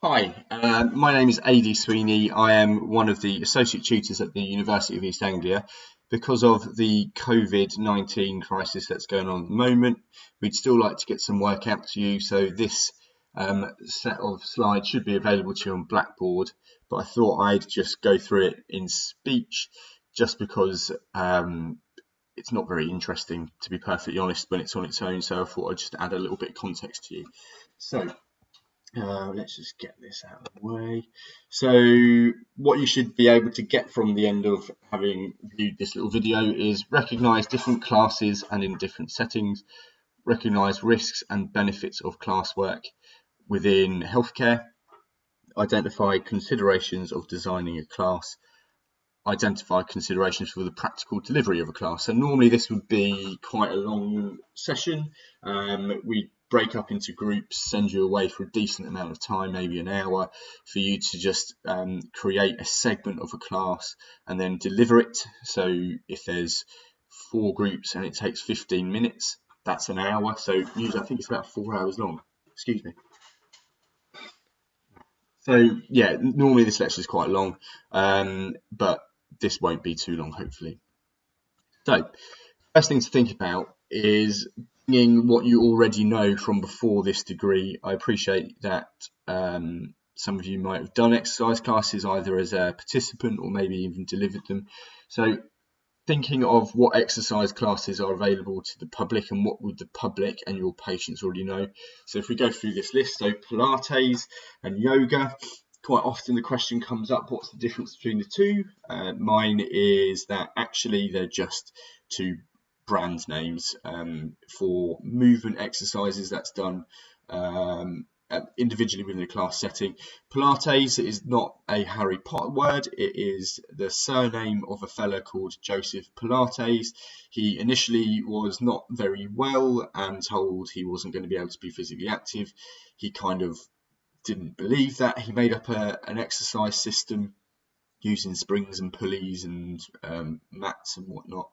Hi, my name is AD Sweeney. I am one of the associate tutors at the University of East Anglia. Because of the COVID-19 crisis that's going on at the moment, we'd still like to get some work out to you. So this set of slides should be available to you on Blackboard, but I thought I'd just go through it in speech just because it's not very interesting, to be perfectly honest, when it's on its own. So I thought I'd just add a little bit of context to you. So let's just get this out of the way. So what you should be able to get from the end of having viewed this little video is recognise different classes and in different settings, recognise risks and benefits of classwork within healthcare, identify considerations of designing a class, identify considerations for the practical delivery of a class. So normally this would be quite a long session. We break up into groups, send you away for a decent amount of time, maybe an hour, for you to just create a segment of a class and then deliver it. So if there's 4 groups and it takes 15 minutes, that's an hour. So usually I think it's about 4 hours long. Excuse me. So yeah, normally this lecture is quite long, but this won't be too long, hopefully. So, first thing to think about is bringing what you already know from before this degree. I appreciate that some of you might have done exercise classes either as a participant or maybe even delivered them. So thinking of what exercise classes are available to the public and what would the public and your patients already know. So if we go through this list, so Pilates and yoga, quite often the question comes up, what's the difference between the two? Mine is that actually they're just two brand names for movement exercises that's done individually within a class setting. Pilates is not a Harry Potter word, it is the surname of a fella called Joseph Pilates. He initially was not very well and told he wasn't going to be able to be physically active. He kind of didn't believe that. He made up an exercise system using springs and pulleys and mats and whatnot.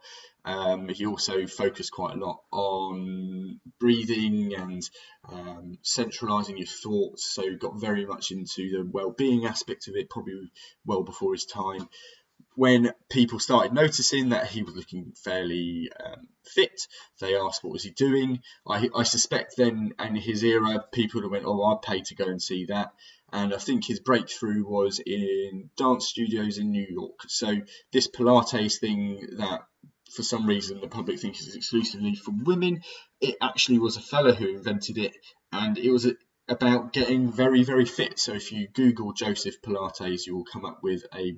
He also focused quite a lot on breathing and centralizing your thoughts, so got very much into the well-being aspect of it, probably well before his time. When people started noticing that he was looking fairly fit, they asked what was he doing. I suspect then in his era people went, oh, I'd pay to go and see that. And I think his breakthrough was in dance studios in New York. So this Pilates thing that for some reason the public thinks is exclusively for women, it actually was a fella who invented it, and it was about getting very, very fit. So if you Google Joseph Pilates, you will come up with a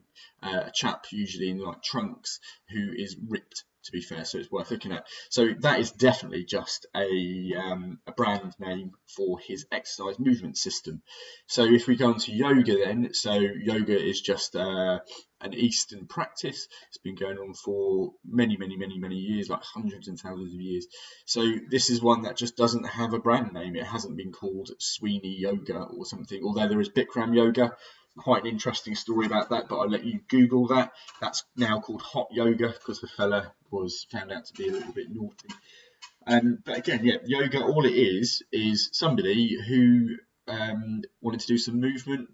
chap usually in like trunks who is ripped, to be fair, so it's worth looking at. So that is definitely just a brand name for his exercise movement system. So if we go on to yoga then, so yoga is just an Eastern practice. It's been going on for many years, like hundreds and thousands of years. So this is one that just doesn't have a brand name. It hasn't been called Sweeney Yoga or something, although there is Bikram Yoga. Quite an interesting story about that, but I'll let you Google that. That's now called hot yoga because the fella was found out to be a little bit naughty. But again, yeah, yoga, all it is somebody who wanted to do some movement.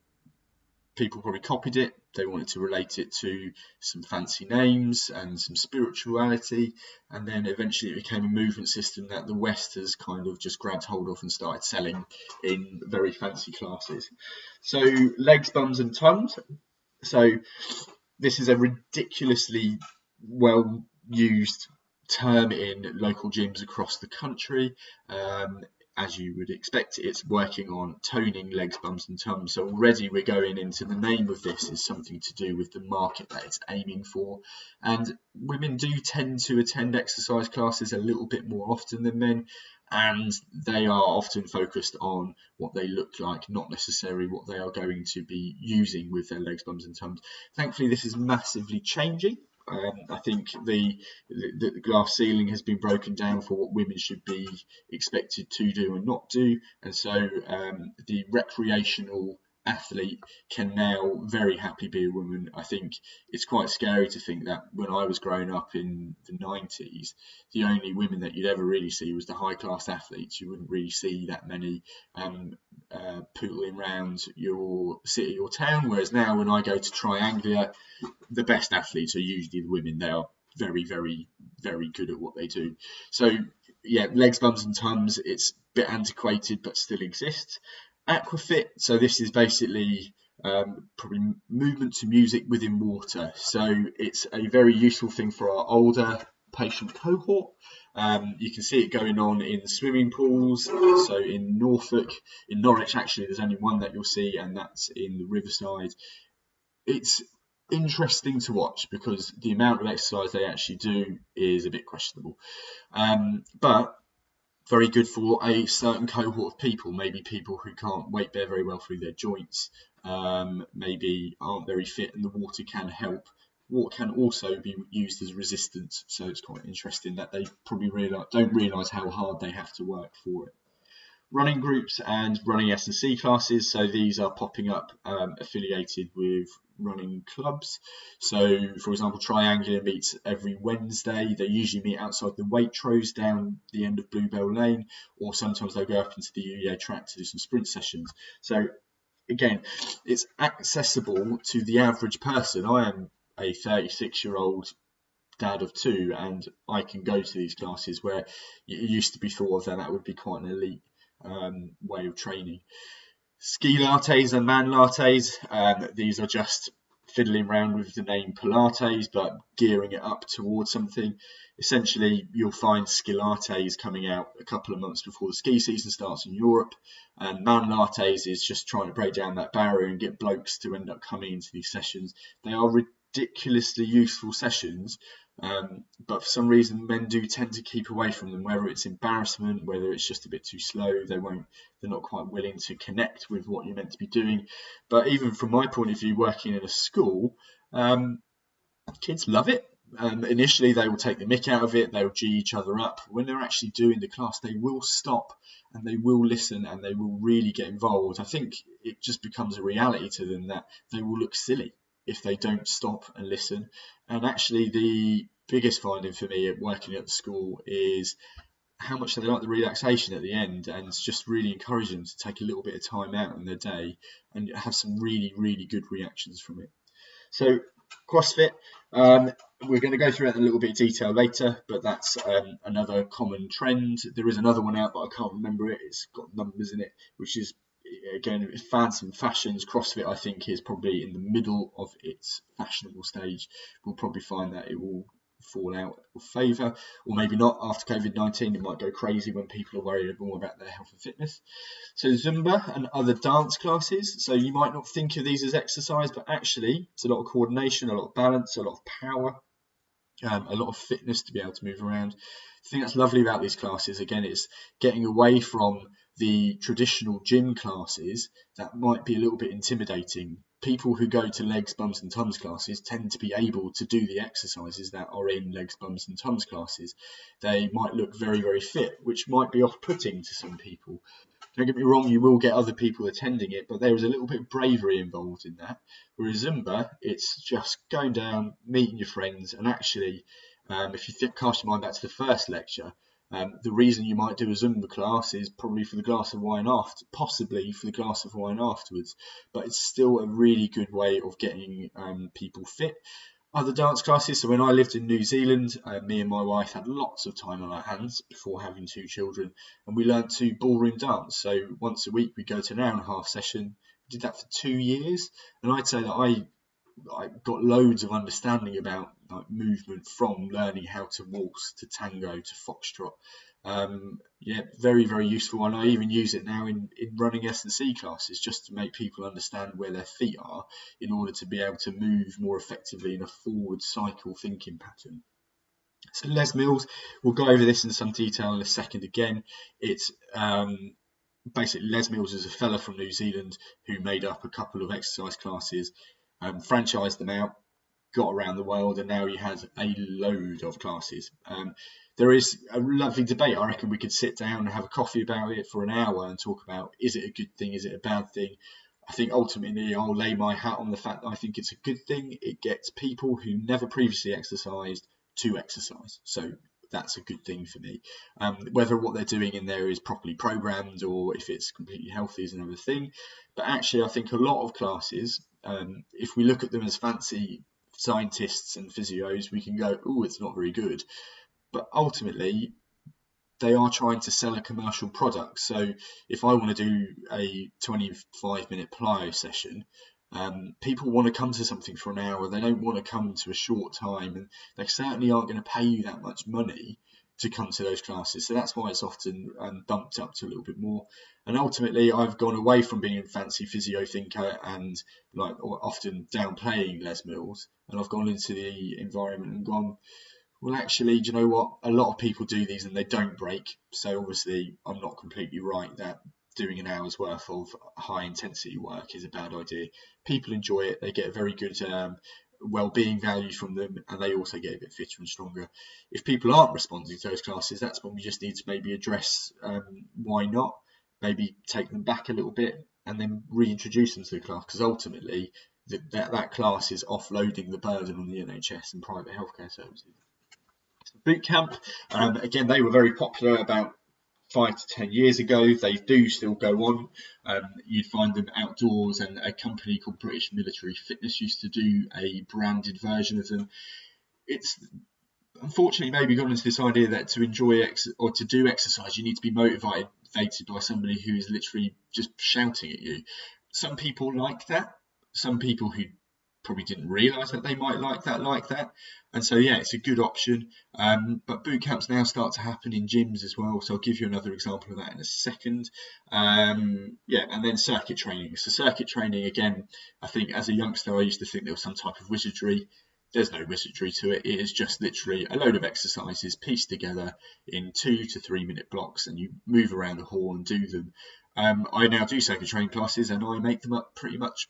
People probably copied it. They wanted to relate it to some fancy names and some spirituality, and then eventually it became a movement system that the West has kind of just grabbed hold of and started selling in very fancy classes. So legs, bums and tums. So this is a ridiculously well used term in local gyms across the country. As you would expect, it's working on toning legs, bums and tums. So already we're going into the name of this is something to do with the market that it's aiming for. And women do tend to attend exercise classes a little bit more often than men, and they are often focused on what they look like, not necessarily what they are going to be using with their legs, bums and tums. Thankfully, this is massively changing. I think the glass ceiling has been broken down for what women should be expected to do and not do, and so the recreational athlete can now very happily be a woman. I think it's quite scary to think that when I was growing up in the 90s, the only women that you'd ever really see was the high class athletes. You wouldn't really see that many pootling around your city or town, whereas now when I go to Trianglia, the best athletes are usually the women. They are very, very, very good at what they do. So yeah, legs, bums and tums, it's a bit antiquated but still exists. Aquafit, so this is basically probably movement to music within water. So it's a very useful thing for our older patient cohort. You can see it going on in swimming pools. So in Norfolk, in Norwich actually, there's only one that you'll see, and that's in the Riverside. It's interesting to watch because the amount of exercise they actually do is a bit questionable. But very good for a certain cohort of people, maybe people who can't weight bear very well through their joints, maybe aren't very fit, and the water can help. Water can also be used as resistance, so it's quite interesting that they probably don't realise how hard they have to work for it. Running groups and running S&C classes, so these are popping up affiliated with running clubs. So for example, Triangular meets every Wednesday. They usually meet outside the Waitrose down the end of Bluebell Lane, or sometimes they'll go up into the UEA track to do some sprint sessions. So again, it's accessible to the average person. I am a 36-year-old dad of two, and I can go to these classes where it used to be thought of that would be quite an elite way of training. Ski lattes and man lattes, these are just fiddling around with the name Pilates but gearing it up towards something. Essentially, you'll find ski lattes coming out a couple of months before the ski season starts in Europe, and man lattes is just trying to break down that barrier and get blokes to end up coming into these sessions. They are ridiculously useful sessions, but for some reason men do tend to keep away from them, whether it's embarrassment, whether it's just a bit too slow, they're not quite willing to connect with what you're meant to be doing. But even from my point of view, working in a school, kids love it. Initially they will take the mick out of it, they'll G each other up. When they're actually doing the class, they will stop and they will listen and they will really get involved. I think it just becomes a reality to them that they will look silly if they don't stop and listen. And actually the biggest finding for me at working at the school is how much they like the relaxation at the end, and it's just really encouraging them to take a little bit of time out in their day and have some really, really good reactions from it. So CrossFit, we're going to go through it in a little bit of detail later, but that's another common trend. There is another one out, but I can't remember it. It's got numbers in it, which is, again, fads and fashions. CrossFit, I think, is probably in the middle of its fashionable stage. We'll probably find that it will fall out of favour, or maybe not. After COVID-19, it might go crazy when people are worried more about their health and fitness. So Zumba and other dance classes, so you might not think of these as exercise, but actually it's a lot of coordination, a lot of balance, a lot of power, a lot of fitness to be able to move around. The thing that's lovely about these classes, again, is getting away from the traditional gym classes that might be a little bit intimidating. People who go to legs, bums and tums classes tend to be able to do the exercises that are in legs, bums and tums classes. They might look very, very fit, which might be off-putting to some people. Don't get me wrong, you will get other people attending it, but there is a little bit of bravery involved in that. Whereas Zumba, it's just going down, meeting your friends, and actually, if you cast your mind back to the first lecture, the reason you might do a Zumba class is probably for the glass of wine after, possibly for the glass of wine afterwards, but it's still a really good way of getting people fit. Other dance classes, so when I lived in New Zealand, me and my wife had lots of time on our hands before having two children, and we learned to ballroom dance. So once a week we go to an hour and a half session. We did that for 2 years, and I'd say that I got loads of understanding about movement, from learning how to waltz to tango to foxtrot. Yeah, very, very useful, and I even use it now in running S&C classes just to make people understand where their feet are in order to be able to move more effectively in a forward cycle thinking pattern. So Les Mills, we'll go over this in some detail in a second again. It's basically Les Mills is a fella from New Zealand who made up a couple of exercise classes, franchised them out, got around the world, and now he has a load of classes. There is a lovely debate. I reckon we could sit down and have a coffee about it for an hour and talk about, is it a good thing, is it a bad thing? I think ultimately I'll lay my hat on the fact that I think it's a good thing. It gets people who never previously exercised to exercise. So that's a good thing for me. Whether what they're doing in there is properly programmed or if it's completely healthy is another thing. But actually, I think a lot of classes, if we look at them as fancy scientists and physios, we can go, oh, it's not very good. But ultimately, they are trying to sell a commercial product. So if I want to do a 25-minute plyo session, people want to come to something for an hour. They don't want to come to a short time, and they certainly aren't going to pay you that much money to come to those classes. So that's why it's often bumped up to a little bit more. And ultimately, I've gone away from being a fancy physio thinker and like often downplaying Les Mills, and I've gone into the environment and gone, well, actually, do you know what? A lot of people do these and they don't break. So obviously, I'm not completely right that doing an hour's worth of high intensity work is a bad idea. People enjoy it. They get a very good well-being value from them, and they also get a bit fitter and stronger. If people aren't responding to those classes, that's when we just need to maybe address why not. Maybe take them back a little bit and then reintroduce them to the class, because ultimately that class is offloading the burden on the NHS and private healthcare services. Boot camp, again, they were very popular about 5 to 10 years ago. They do still go on. You'd find them outdoors, and a company called British Military Fitness used to do a branded version of them. It's unfortunately maybe gone into this idea that to enjoy or to do exercise, you need to be motivated by somebody who is literally just shouting at you. Some people like that. Some people who probably didn't realise that they might like that. And so, yeah, it's a good option. But boot camps now start to happen in gyms as well. So I'll give you another example of that in a second. Yeah, and then circuit training. So circuit training, again, I think as a youngster, I used to think there was some type of wizardry. There's no wizardry to it. It is just literally a load of exercises pieced together in 2 to 3 minute blocks, and you move around the hall and do them. I now do circuit training classes, and I make them up pretty much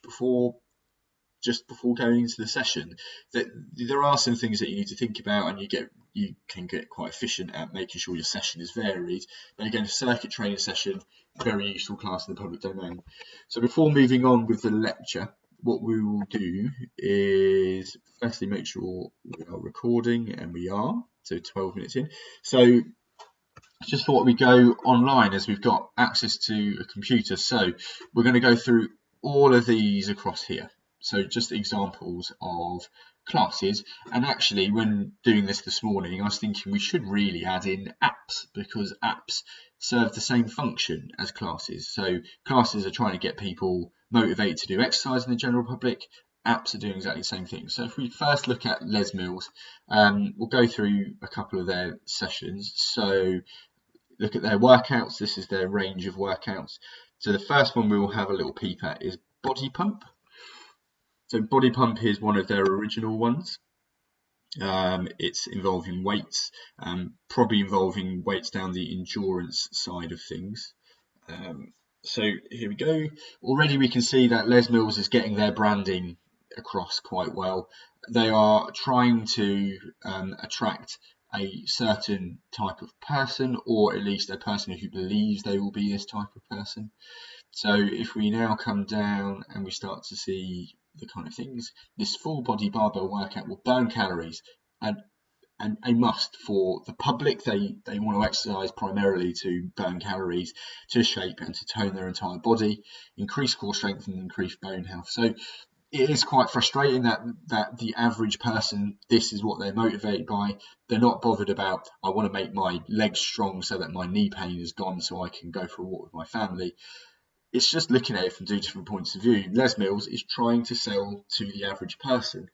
just before going into the session. That there are some things that you need to think about, and you can get quite efficient at making sure your session is varied. But again, a circuit training session, very useful class in the public domain. So before moving on with the lecture, what we will do is firstly make sure we are recording, and we are, so 12 minutes in. So just thought we'd go online as we've got access to a computer. So we're going to go through all of these across here. So just examples of classes. And actually, when doing this morning, I was thinking we should really add in apps, because apps serve the same function as classes. So classes are trying to get people motivated to do exercise in the general public. Apps are doing exactly the same thing. So if we first look at Les Mills, we'll go through a couple of their sessions. So look at their workouts. This is their range of workouts. So the first one we will have a little peep at is body pump. So body pump is one of their original ones. It's involving weights, probably involving weights down the endurance side of things. So here we go. Already we can see that Les Mills is getting their branding across quite well. They are trying to attract a certain type of person, or at least a person who believes they will be this type of person. So if we now come down and we start to see the kind of things, this full body barbell workout will burn calories, and a must for the public. They want to exercise primarily to burn calories, to shape and to tone their entire body, increase core strength and increase bone health. So it is quite frustrating that the average person, this is what they're motivated by. They're not bothered about, I want to make my legs strong so that my knee pain is gone so I can go for a walk with my family. It's just looking at it from two different points of view. Les Mills is trying to sell to the average person.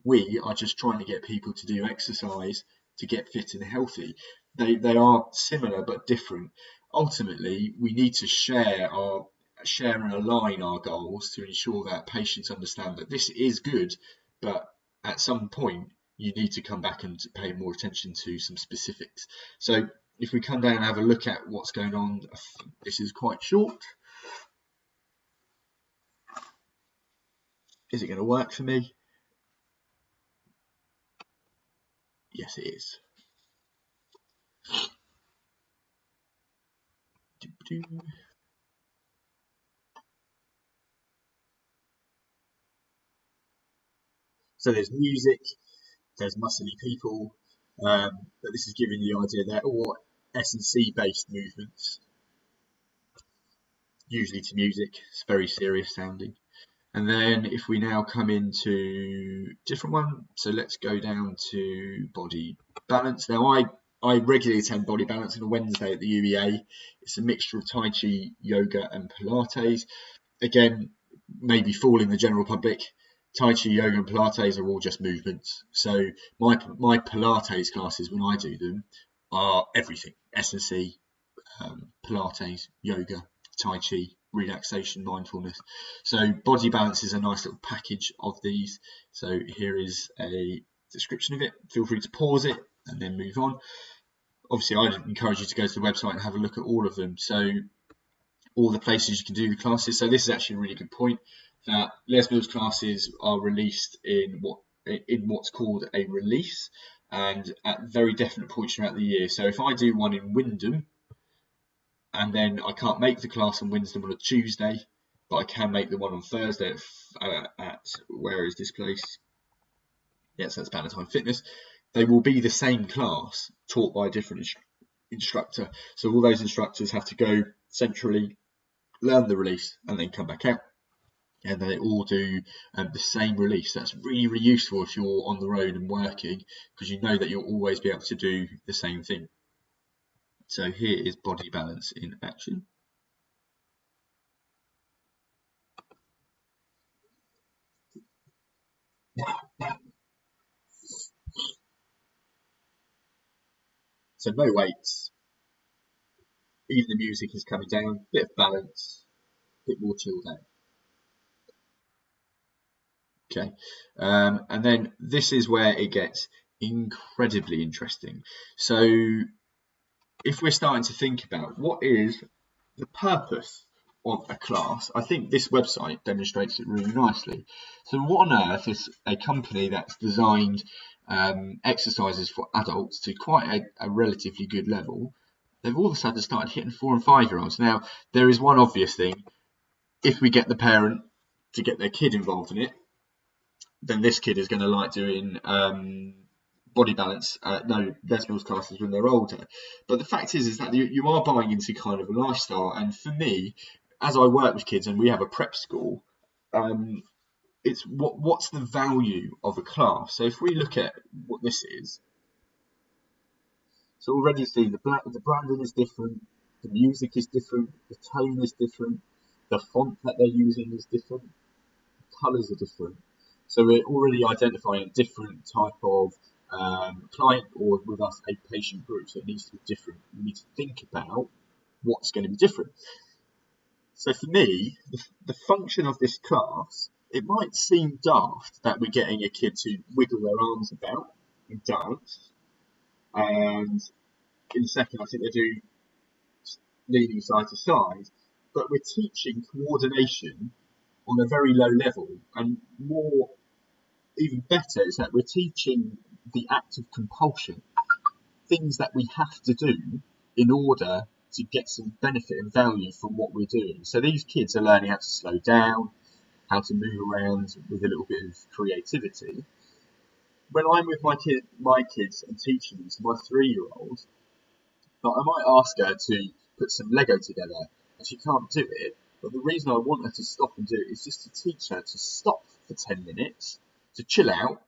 We are just trying to get people to do exercise to get fit and healthy. They are similar but different. Ultimately, we need to share and align our goals to ensure that patients understand that this is good, but at some point you need to come back and pay more attention to some specifics. So if we come down and have a look at what's going on, I think this is quite short. Is it going to work for me? Yes, it is. So there's music, there's muscly people, but this is giving the idea they're all S&C based movements, usually to music. It's very serious sounding. And then if we now come into different one, so let's go down to body balance. Now I regularly attend body balance on a Wednesday at the UEA. It's a mixture of Tai Chi, yoga and Pilates. Again, maybe fooling the general public. Tai Chi, yoga and Pilates are all just movements. So my Pilates classes, when I do them, are everything. S&C, Pilates, yoga, Tai Chi, relaxation, mindfulness. So body balance is a nice little package of these. So here is a description of it. Feel free to pause it and then move on. Obviously, I'd encourage you to go to the website and have a look at all of them. So all the places you can do the classes. So this is actually a really good point, that Les Mills classes are released in what's called a release, and at very definite points throughout the year. So if I do one in Wyndham, and then I can't make the class in Wyndham on a Tuesday, but I can make the one on Thursday at where is this place? Yes, that's Valentine Fitness. They will be the same class taught by a different instructor. So all those instructors have to go centrally, learn the release, and then come back out. And they all do the same release. That's really, really useful if you're on the road and working, because you know that you'll always be able to do the same thing. So here is body balance in action. So no weights, even the music is coming down, bit of balance, bit more chilled out. Okay, and then this is where it gets incredibly interesting. So if we're starting to think about what is the purpose of a class, I think this website demonstrates it really nicely. So what on earth is a company that's designed exercises for adults to quite a relatively good level? They've all of a sudden started hitting 4 and 5-year-olds. Now, there is one obvious thing. If we get the parent to get their kid involved in it, then this kid is going to like doing body balance, Les Mills classes when they're older. But the fact is that you are buying into kind of a lifestyle. And for me, as I work with kids and we have a prep school, it's what's the value of a class? So if we look at what this is, so already see the branding is different, the music is different, the tone is different, the font that they're using is different, the colours are different. So we're already identifying a different type of client, or with us, a patient group. So it needs to be different. We need to think about what's going to be different. So for me, the function of this class, it might seem daft that we're getting a kid to wiggle their arms about and dance. And in a second, I think they do leaning side to side. But we're teaching coordination on a very low level, and more, even better, is that we're teaching the act of compulsion, things that we have to do in order to get some benefit and value from what we're doing. So these kids are learning how to slow down, how to move around with a little bit of creativity. When I'm with my kids and teaching them to my 3-year-old, I might ask her to put some Lego together, and she can't do it. But the reason I want her to stop and do it is just to teach her to stop for 10 minutes, to chill out,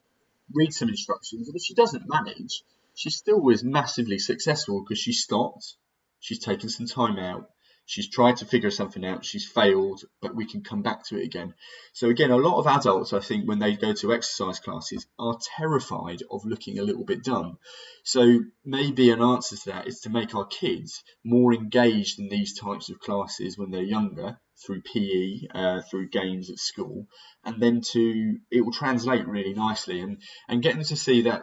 read some instructions, and if she doesn't manage, she still is massively successful because she stopped, she's taken some time out, she's tried to figure something out, she's failed, but we can come back to it again. So again, a lot of adults, I think, when they go to exercise classes, are terrified of looking a little bit dumb. So maybe an answer to that is to make our kids more engaged in these types of classes when they're younger, through PE, through games at school, and then it will translate really nicely, and get them to see that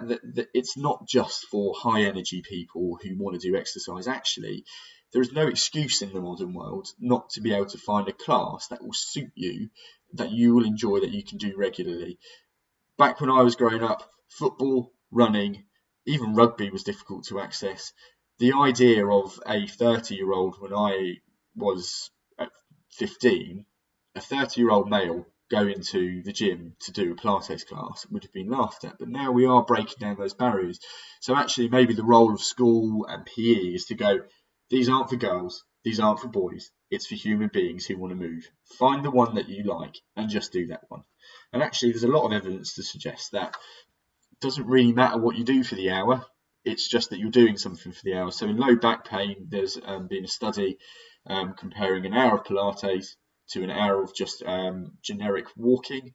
it's not just for high energy people who want to do exercise. Actually, there is no excuse in the modern world not to be able to find a class that will suit you, that you will enjoy, that you can do regularly. Back when I was growing up, football, running, even rugby was difficult to access. The idea of a 30-year-old when I was at 15, a 30-year-old male go into the gym to do a Pilates class would have been laughed at. But now we are breaking down those barriers. So actually maybe the role of school and PE is to go, these aren't for girls, these aren't for boys, it's for human beings who want to move. Find the one that you like and just do that one. And actually there's a lot of evidence to suggest that it doesn't really matter what you do for the hour, it's just that you're doing something for the hour. So in low back pain, there's been a study comparing an hour of Pilates to an hour of just generic walking,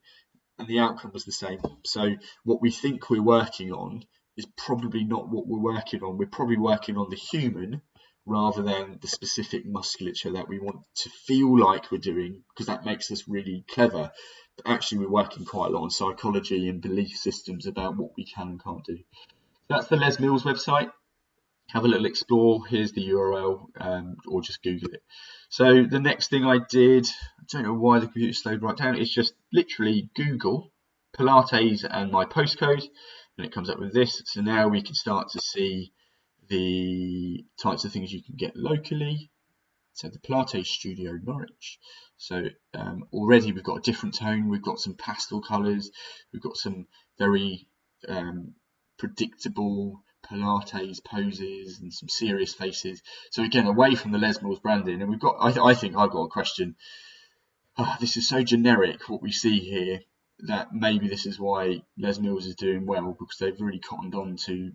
and the outcome was the same. So what we think we're working on is probably not what we're working on. We're probably working on the human rather than the specific musculature that we want to feel like we're doing, because that makes us really clever. But actually we're working quite a lot on psychology and belief systems about what we can and can't do. That's the Les Mills website. Have a little explore. Here's the URL, or just Google it. So the next thing I did, I don't know why the computer slowed right down, it's just literally Google Pilates and my postcode, and it comes up with this. So now we can start to see the types of things you can get locally. So the Pilates Studio Norwich. So already we've got a different tone, we've got some pastel colours, we've got some very predictable Pilates poses and some serious faces. So again, away from the Les Mills branding, and we've got, I think I've got a question. This is so generic what we see here that maybe this is why Les Mills is doing well, because they've really cottoned on to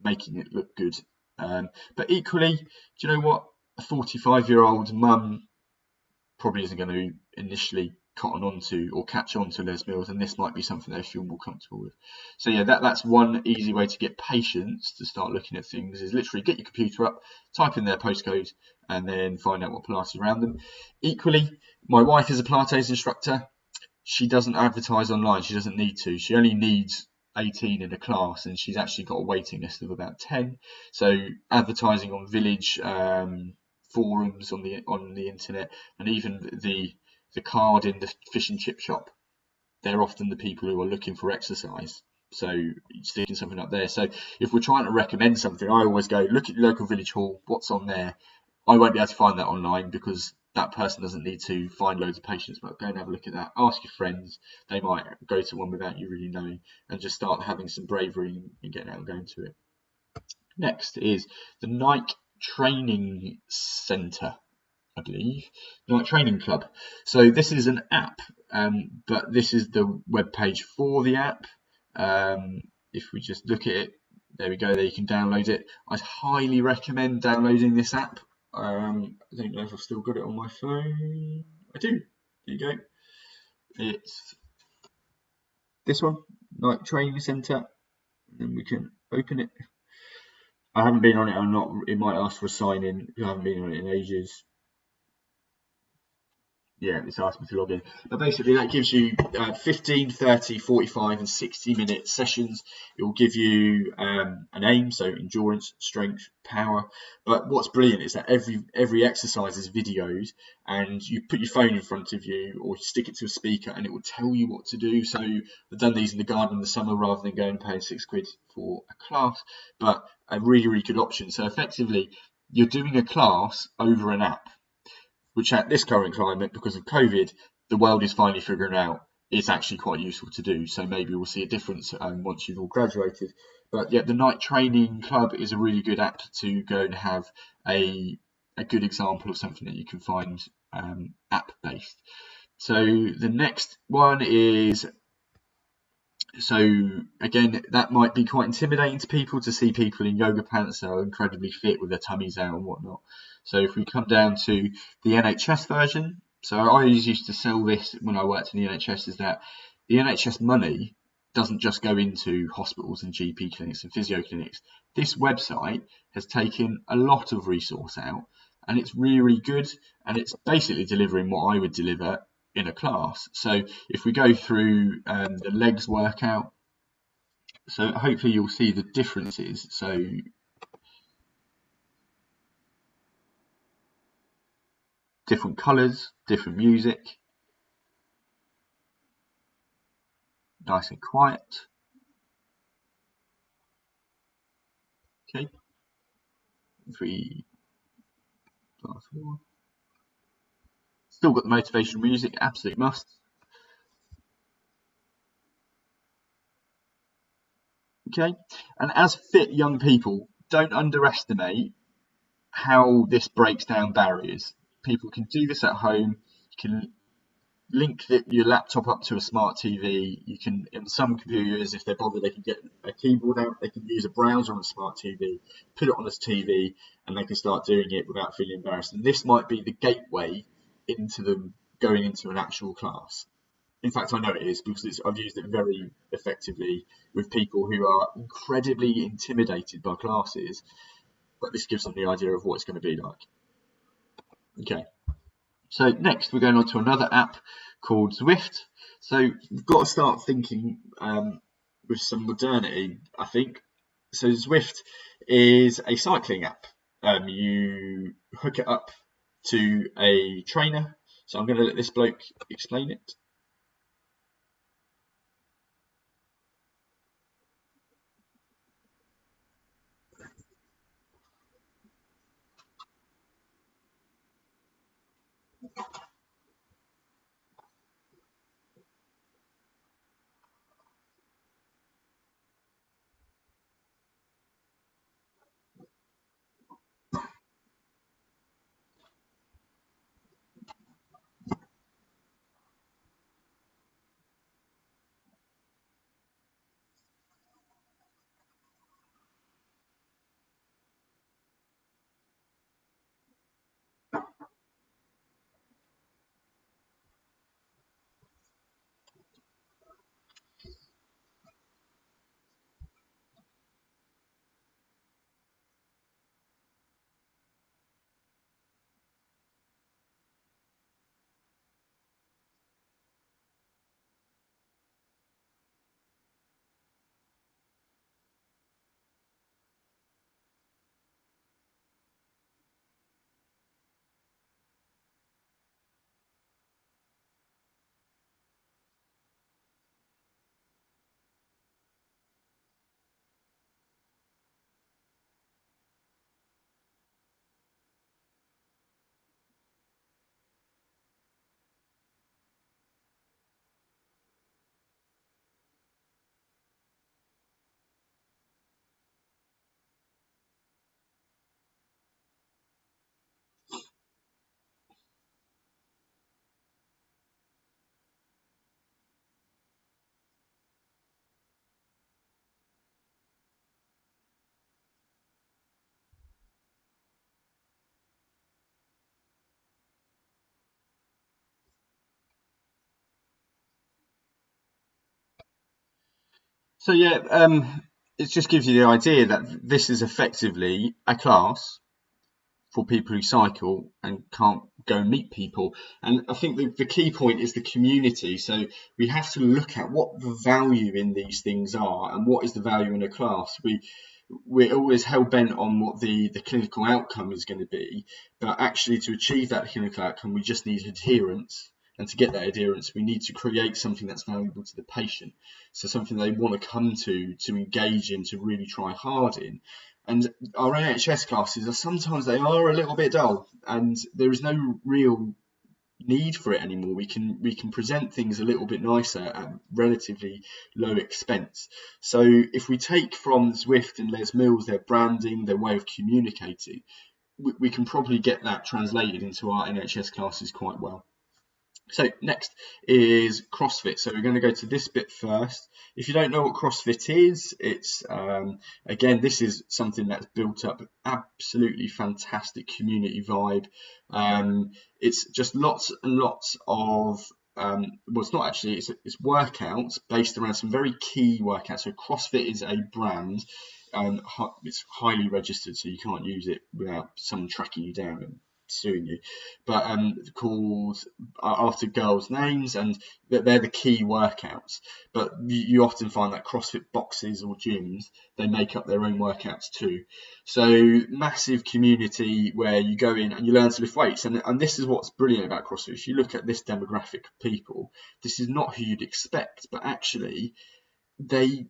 making it look good. But equally, do you know what? A 45-year-old mum probably isn't going to initially cotton onto or catch on to Les Mills, and this might be something they feel more comfortable with. So yeah, that's one easy way to get patients to start looking at things, is literally get your computer up, type in their postcode, and then find out what Pilates around them. Equally, my wife is a Pilates instructor. She doesn't advertise online, she doesn't need to. She only needs 18 in a class, and she's actually got a waiting list of about 10. So advertising on village forums on the internet, and even the card in the fish and chip shop, they're often the people who are looking for exercise. So sticking something up there. So if we're trying to recommend something, I always go look at your local village hall, what's on there. I won't be able to find that online because that person doesn't need to find loads of patients, but go and have a look at that. Ask your friends, they might go to one without you really knowing, and just start having some bravery and getting out and going to it. Next is the Nike Training Centre, I believe, Nike Training Club. So this is an app, but this is the web page for the app. If we just look at it, there we go, there you can download it. I'd highly recommend downloading this app. I don't know if I've still got it on my phone. I do. There you go. It's this one, Nike Training Centre. And then we can open it. I haven't been on it. I'm not. It might ask for a sign in. I haven't been on it in ages. Yeah, it's asked me to log in. But basically that gives you 15, 30, 45 and 60-minute sessions. It will give you an aim, so endurance, strength, power. But what's brilliant is that every exercise is videoed, and you put your phone in front of you or you stick it to a speaker and it will tell you what to do. So I've done these in the garden in the summer rather than going and paying £6 for a class, but a really, really good option. So effectively you're doing a class over an app, which at this current climate, because of COVID, the world is finally figuring out it's actually quite useful to do. So maybe we'll see a difference once you've all graduated. But yeah, the Nike Training Club is a really good app to go and have a good example of something that you can find app-based. So the next one is, so again, that might be quite intimidating to people, to see people in yoga pants that are incredibly fit with their tummies out and whatnot. So if we come down to the NHS version, so I always used to sell this when I worked in the NHS, is that the NHS money doesn't just go into hospitals and GP clinics and physio clinics. This website has taken a lot of resource out, and it's really, really good, and it's basically delivering what I would deliver in a class. So if we go through the legs workout, so hopefully you'll see the differences. So different colours, different music, nice and quiet. Okay, 3 plus 4. Still got the motivational music, absolute must. Okay, and as fit young people, don't underestimate how this breaks down barriers. People can do this at home. You can link your laptop up to a smart TV. You can, in some computers, if they're bothered, they can get a keyboard out. They can use a browser on a smart TV, put it on this TV, and they can start doing it without feeling embarrassed. And this might be the gateway into them going into an actual class. In fact, I know it is because I've used it very effectively with people who are incredibly intimidated by classes, but this gives them the idea of what it's going to be like. Okay. So next we're going on to another app called Zwift. So we've got to start thinking with some modernity, I think. So Zwift is a cycling app. You hook it up to a trainer. So I'm going to let this bloke explain it. So yeah, it just gives you the idea that this is effectively a class for people who cycle and can't go meet people. And I think the key point is the community. So we have to look at what the value in these things are and what is the value in a class. We're always hell bent on what the clinical outcome is going to be, but actually to achieve that clinical outcome, we just need adherence. And to get that adherence, we need to create something that's valuable to the patient. So something they want to come to engage in, to really try hard in. And our NHS classes sometimes they are a little bit dull, and there is no real need for it anymore. We can present things a little bit nicer at relatively low expense. So if we take from Zwift and Les Mills their branding, their way of communicating, we can probably get that translated into our NHS classes quite well. So next is CrossFit. So we're going to go to this bit first. If you don't know what CrossFit is, it's again, this is something that's built up absolutely fantastic community vibe. It's just lots and lots of well, it's not actually, it's workouts based around some very key workouts. So CrossFit is a brand. It's highly registered, so you can't use it without someone tracking you down and suing you, but called after girls' names, and they're the key workouts. But you often find that CrossFit boxes or gyms, they make up their own workouts too. So massive community where you go in and you learn to lift weights, and this is what's brilliant about CrossFit. If you look at this demographic of people, this is not who you'd expect, but actually they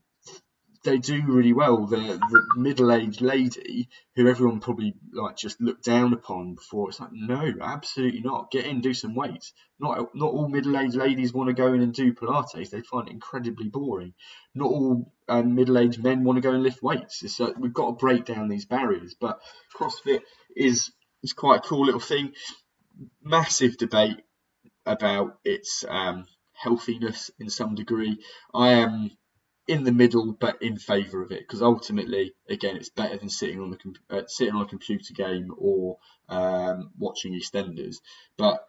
they do really well. The middle-aged lady who everyone probably like just looked down upon before, it's like, no, absolutely not. Get in, do some weights. Not all middle-aged ladies want to go in and do Pilates. They find it incredibly boring. Not all middle-aged men want to go and lift weights. We've got to break down these barriers. But CrossFit is quite a cool little thing. Massive debate about its healthiness in some degree. I am in the middle, but in favour of it, because ultimately, again, it's better than sitting on a computer game or watching EastEnders. But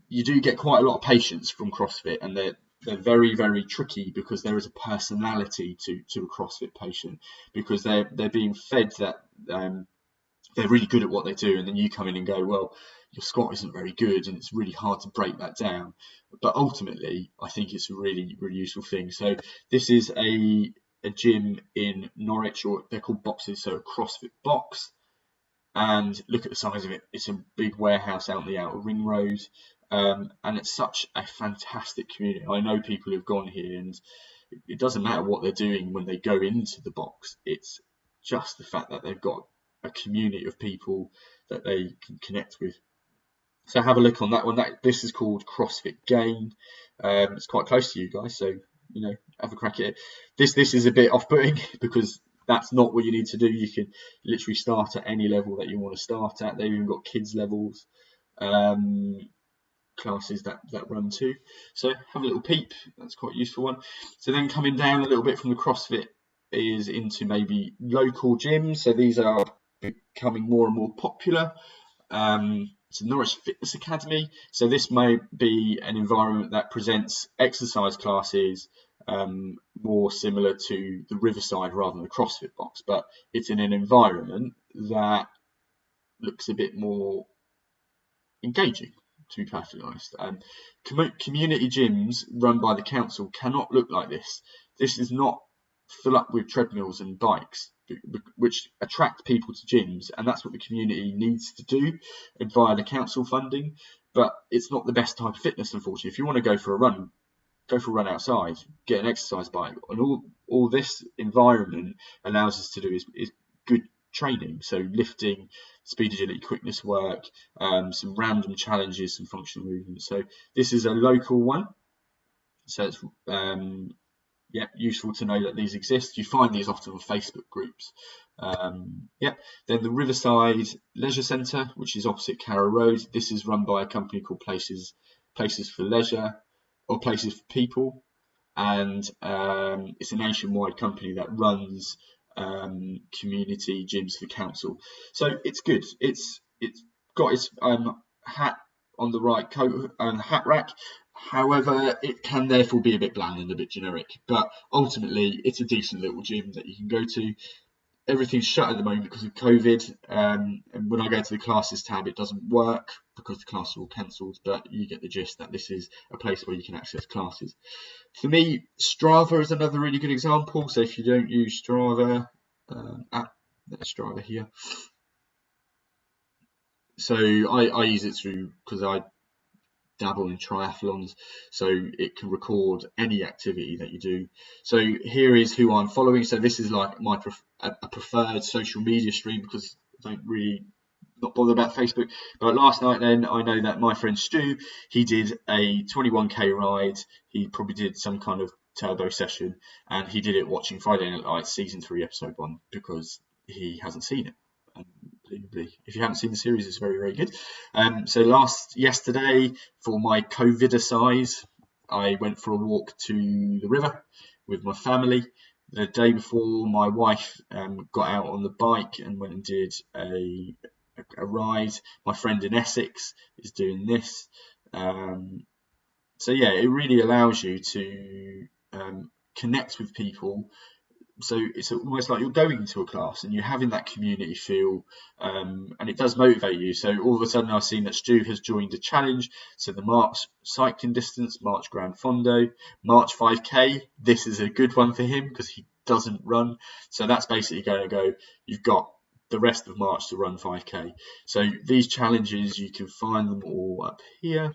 you do get quite a lot of patience from CrossFit, and they're very, very tricky, because there is a personality to a CrossFit patient, because they're being fed that they're really good at what they do, and then you come in and go, well, your squat isn't very good, and it's really hard to break that down. But ultimately, I think it's a really, really useful thing. So this is a gym in Norwich, or they're called boxes, so a CrossFit box. And look at the size of it. It's a big warehouse out the outer ring road, and it's such a fantastic community. I know people who've gone here, and it doesn't matter what they're doing when they go into the box. It's just the fact that they've got a community of people that they can connect with. So have a look on that one. This is called CrossFit Gain. It's quite close to you guys, so have a crack at it. This is a bit off-putting, because that's not what you need to do. You can literally start at any level that you want to start at. They've even got kids levels classes that run too. So have a little peep. That's quite a useful one. So then coming down a little bit from the CrossFit is into maybe local gyms. So these are becoming more and more popular. It's a Norwich Fitness Academy. So this may be an environment that presents exercise classes more similar to the Riverside rather than the CrossFit box, but it's in an environment that looks a bit more engaging, to be perfectly honest. Community gyms run by the council cannot look like this. This is not fill up with treadmills and bikes, which attract people to gyms, and that's what the community needs to do via the council funding. But it's not the best type of fitness, unfortunately. If you want to go for a run, go for a run outside, get an exercise bike, and all this environment allows us to do is good training. So lifting, speed, agility, quickness work, some random challenges, some functional movement. So this is a local one. So it's useful to know that these exist. You find these often on Facebook groups. Then the Riverside Leisure Centre, which is opposite Carrow Road. This is run by a company called Places for Leisure, or Places for People, and it's a nationwide company that runs community gyms for council. So it's good. It's got its hat on the right coat and hat rack. However, it can therefore be a bit bland and a bit generic. But ultimately, it's a decent little gym that you can go to. Everything's shut at the moment because of COVID. And when I go to the classes tab, it doesn't work because the classes are all cancelled. But you get the gist that this is a place where you can access classes. For me, Strava is another really good example. So if you don't use Strava, there's Strava here. So I use it because I dabble in triathlons, so it can record any activity that you do. So here is who I'm following. So this is like my preferred social media stream, because I don't really not bother about Facebook. But last night then, I know that my friend Stu, he did a 21k ride. He probably did some kind of turbo session, and he did it watching Friday Night Lights season 3 episode 1, because he hasn't seen it. If you haven't seen the series, it's very, very good. So yesterday, for my COVID-icide, I went for a walk to the river with my family. The day before, my wife got out on the bike and went and did a ride. My friend in Essex is doing this. So yeah, it really allows you to connect with people. So it's almost like you're going to a class and you're having that community feel, and it does motivate you. So all of a sudden I've seen that Stu has joined a challenge. So the March cycling distance, March Grand Fondo, March 5k. This is a good one for him because he doesn't run. So that's basically going to go, you've got the rest of March to run 5k. So these challenges, you can find them all up here.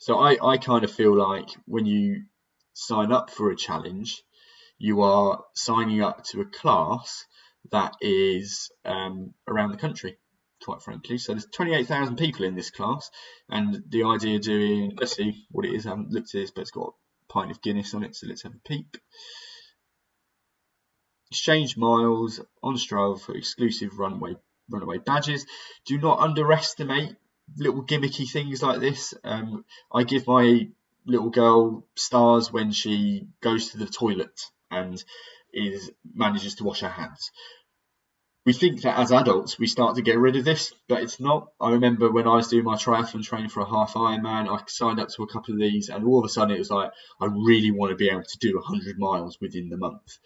So I kind of feel like when you sign up for a challenge, you are signing up to a class that is around the country, quite frankly. So there's 28,000 people in this class, and the idea of doing, let's see what it is, I haven't looked at this, but it's got a pint of Guinness on it, so let's have a peep. Exchange miles on Strava for exclusive runaway badges. Do not underestimate little gimmicky things like this. I give my little girl stars when she goes to the toilet and manages to wash her hands. We think that as adults we start to get rid of this, but it's not. I remember when I was doing my triathlon training for a half Ironman, I signed up to a couple of these, and all of a sudden it was like, I really want to be able to do 100 miles within the month.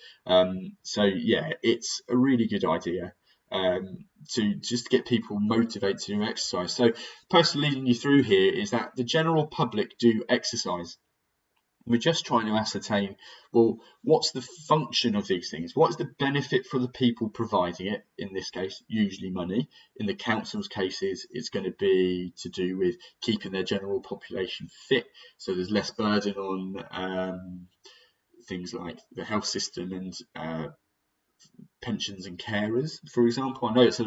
So yeah, it's a really good idea to just get people motivated to exercise. So personally leading you through here is that the general public do exercise. We're just trying to ascertain, well, what's the function of these things? What is the benefit for the people providing it? In this case, usually money. In the council's cases, it's going to be to do with keeping their general population fit, so there's less burden on things like the health system and pensions and carers, for example. I know it's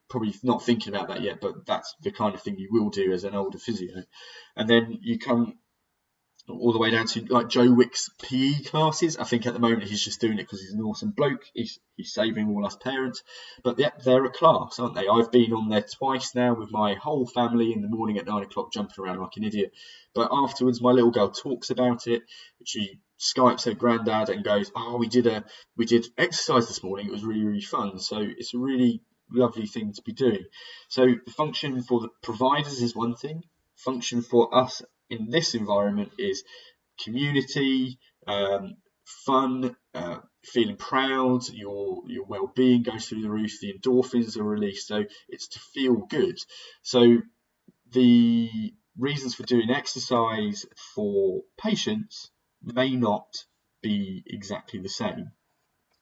probably not thinking about that yet, but that's the kind of thing you will do as an older physio. And then you come all the way down to like Joe Wick's PE classes. I think at the moment he's just doing it because he's an awesome bloke. He's saving all us parents. But yeah, they're a class, aren't they? I've been on there twice now with my whole family in the morning at 9 o'clock, jumping around like an idiot. But afterwards, my little girl talks about it. She Skypes her granddad and goes, "Oh, we did exercise this morning. It was really, really fun." So it's a really lovely thing to be doing. So the function for the providers is one thing. Function for us in this environment is community, fun, feeling proud, your well-being goes through the roof, the endorphins are released, so it's to feel good. So the reasons for doing exercise for patients may not be exactly the same,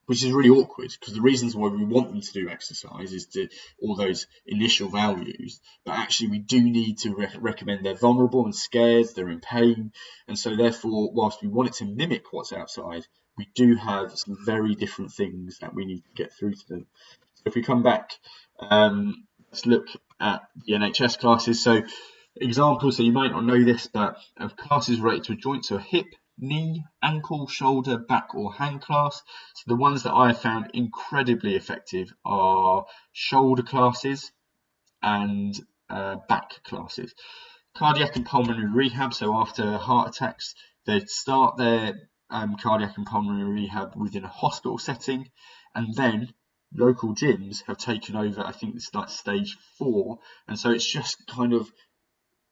which is really awkward, because the reasons why we want them to do exercise is to all those initial values, but actually we do need to recommend they're vulnerable and scared, they're in pain, and so therefore, whilst we want it to mimic what's outside, we do have some very different things that we need to get through to them. So if we come back, let's look at the NHS classes. So examples, so you might not know this, but classes related to a joint, so a hip, knee, ankle, shoulder, back or hand class. So the ones that I have found incredibly effective are shoulder classes and back classes. Cardiac and pulmonary rehab, so after heart attacks, they start their cardiac and pulmonary rehab within a hospital setting, and then local gyms have taken over. I think it's like stage 4, and so it's just kind of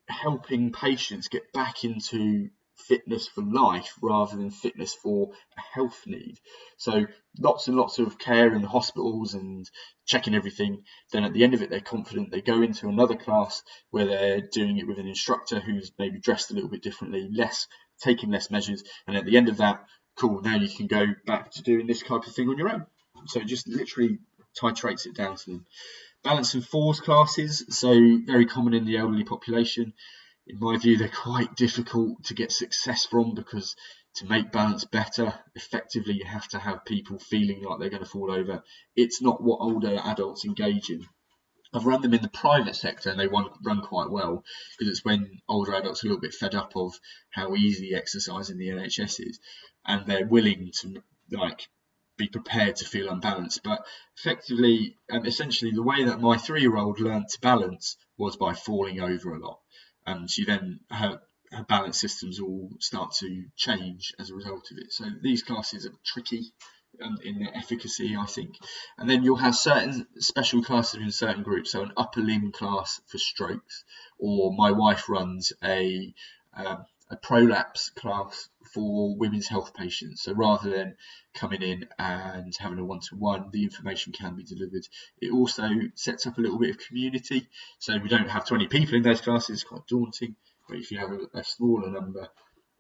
helping patients get back into fitness for life rather than fitness for a health need. So lots and lots of care in the hospitals and checking everything. Then at the end of it, they're confident. They go into another class where they're doing it with an instructor who's maybe dressed a little bit differently, taking less measures. And at the end of that, cool, now you can go back to doing this type of thing on your own. So it just literally titrates it down to them. Balance and falls classes, so very common in the elderly population. In my view, they're quite difficult to get success from, because to make balance better, effectively, you have to have people feeling like they're going to fall over. It's not what older adults engage in. I've run them in the private sector and they run quite well, because it's when older adults are a little bit fed up of how easy exercise in the NHS is, and they're willing to be prepared to feel unbalanced. But effectively, essentially, the way that my 3-year-old learned to balance was by falling over a lot. And she then, her balance systems all start to change as a result of it. So these classes are tricky in their efficacy, I think. And then you'll have certain special classes in certain groups. So an upper limb class for strokes, or my wife runs a prolapse class for women's health patients. So rather than coming in and having a one-to-one, the information can be delivered. It also sets up a little bit of community. So we don't have 20 people in those classes, it's quite daunting. But if you have a smaller number,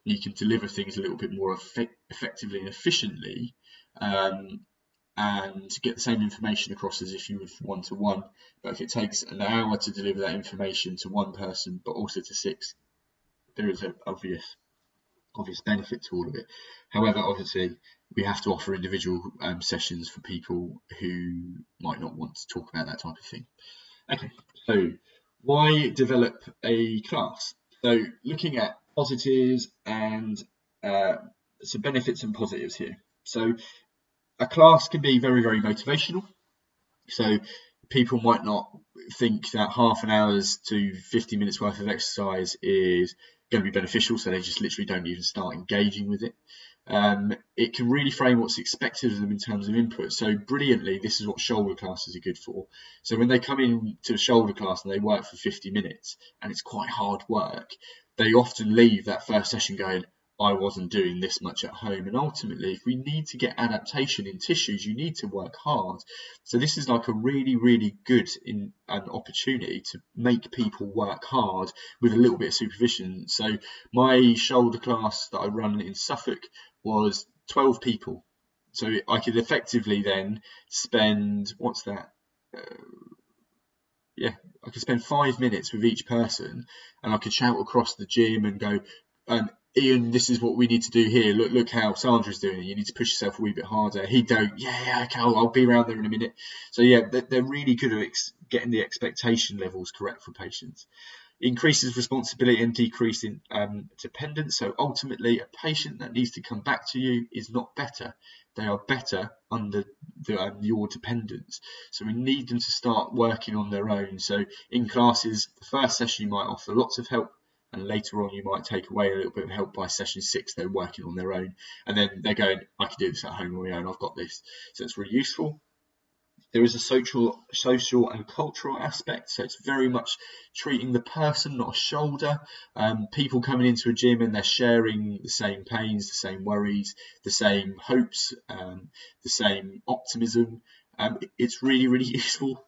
you can deliver things a little bit more effectively and efficiently, and get the same information across as if you would one-to-one. But if it takes an hour to deliver that information to one person, but also to 6, there is an obvious benefit to all of it. However, obviously, we have to offer individual sessions for people who might not want to talk about that type of thing. Okay, so why develop a class? So looking at positives and some benefits and positives here. So a class can be very, very motivational. So people might not think that half an hour's to 50 minutes worth of exercise is going to be beneficial, so they just literally don't even start engaging with it. It can really frame what's expected of them in terms of input. So brilliantly, this is what shoulder classes are good for. So when they come in to a shoulder class and they work for 50 minutes and it's quite hard work, they often leave that first session going, I wasn't doing this much at home. And ultimately, if we need to get adaptation in tissues, you need to work hard. So this is like a really, really good an opportunity to make people work hard with a little bit of supervision. So my shoulder class that I run in Suffolk was 12 people. So I could effectively then spend, I could spend 5 minutes with each person, and I could shout across the gym and go, Ian, this is what we need to do here. Look how Sandra's doing it. You need to push yourself a wee bit harder. He'd go, yeah, okay, I'll be around there in a minute. So yeah, they're really good at getting the expectation levels correct for patients. Increases responsibility and decreasing dependence. So ultimately, a patient that needs to come back to you is not better. They are better under your dependence. So we need them to start working on their own. So in classes, the first session you might offer lots of help, and later on you might take away a little bit of help. By session 6, they're working on their own, and then they're going, I can do this at home on my own, I've got this. So it's really useful. There is a social and cultural aspect, so it's very much treating the person, not a shoulder. People coming into a gym and they're sharing the same pains, the same worries, the same hopes, the same optimism. It's really, really useful.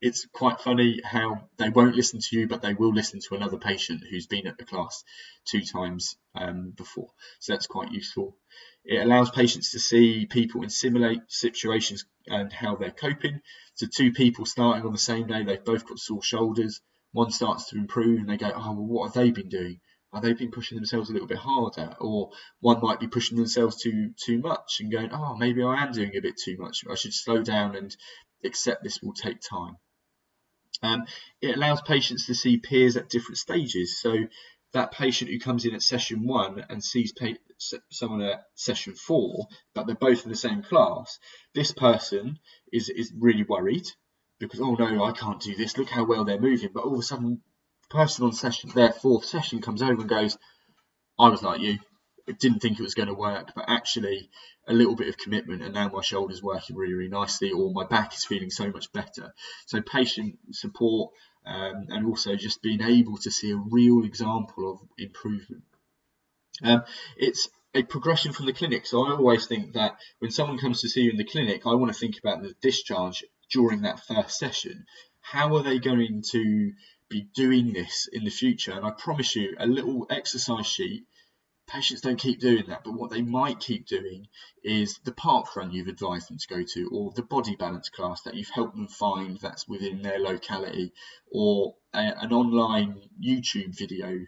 It's quite funny how they won't listen to you, but they will listen to another patient who's been at the class 2 times before. So that's quite useful. It allows patients to see people in similar situations and how they're coping. So 2 people starting on the same day, they've both got sore shoulders. One starts to improve and they go, oh, well, what have they been doing? Have they been pushing themselves a little bit harder? Or one might be pushing themselves too much and going, oh, maybe I am doing a bit too much. I should slow down and accept this will take time. It allows patients to see peers at different stages. So that patient who comes in at session 1 and sees someone at session 4, but they're both in the same class, this person is really worried because, oh no, I can't do this. Look how well they're moving. But all of a sudden, the person on their 4th session comes over and goes, I was like you. I didn't think it was going to work, but actually a little bit of commitment and now my shoulder's working really, really nicely, or my back is feeling so much better. So patient support and also just being able to see a real example of improvement. It's a progression from the clinic. So I always think that when someone comes to see you in the clinic, I want to think about the discharge during that first session. How are they going to be doing this in the future? And I promise you, a little exercise sheet, patients don't keep doing that, but what they might keep doing is the park run you've advised them to go to, or the body balance class that you've helped them find that's within their locality, or an online YouTube video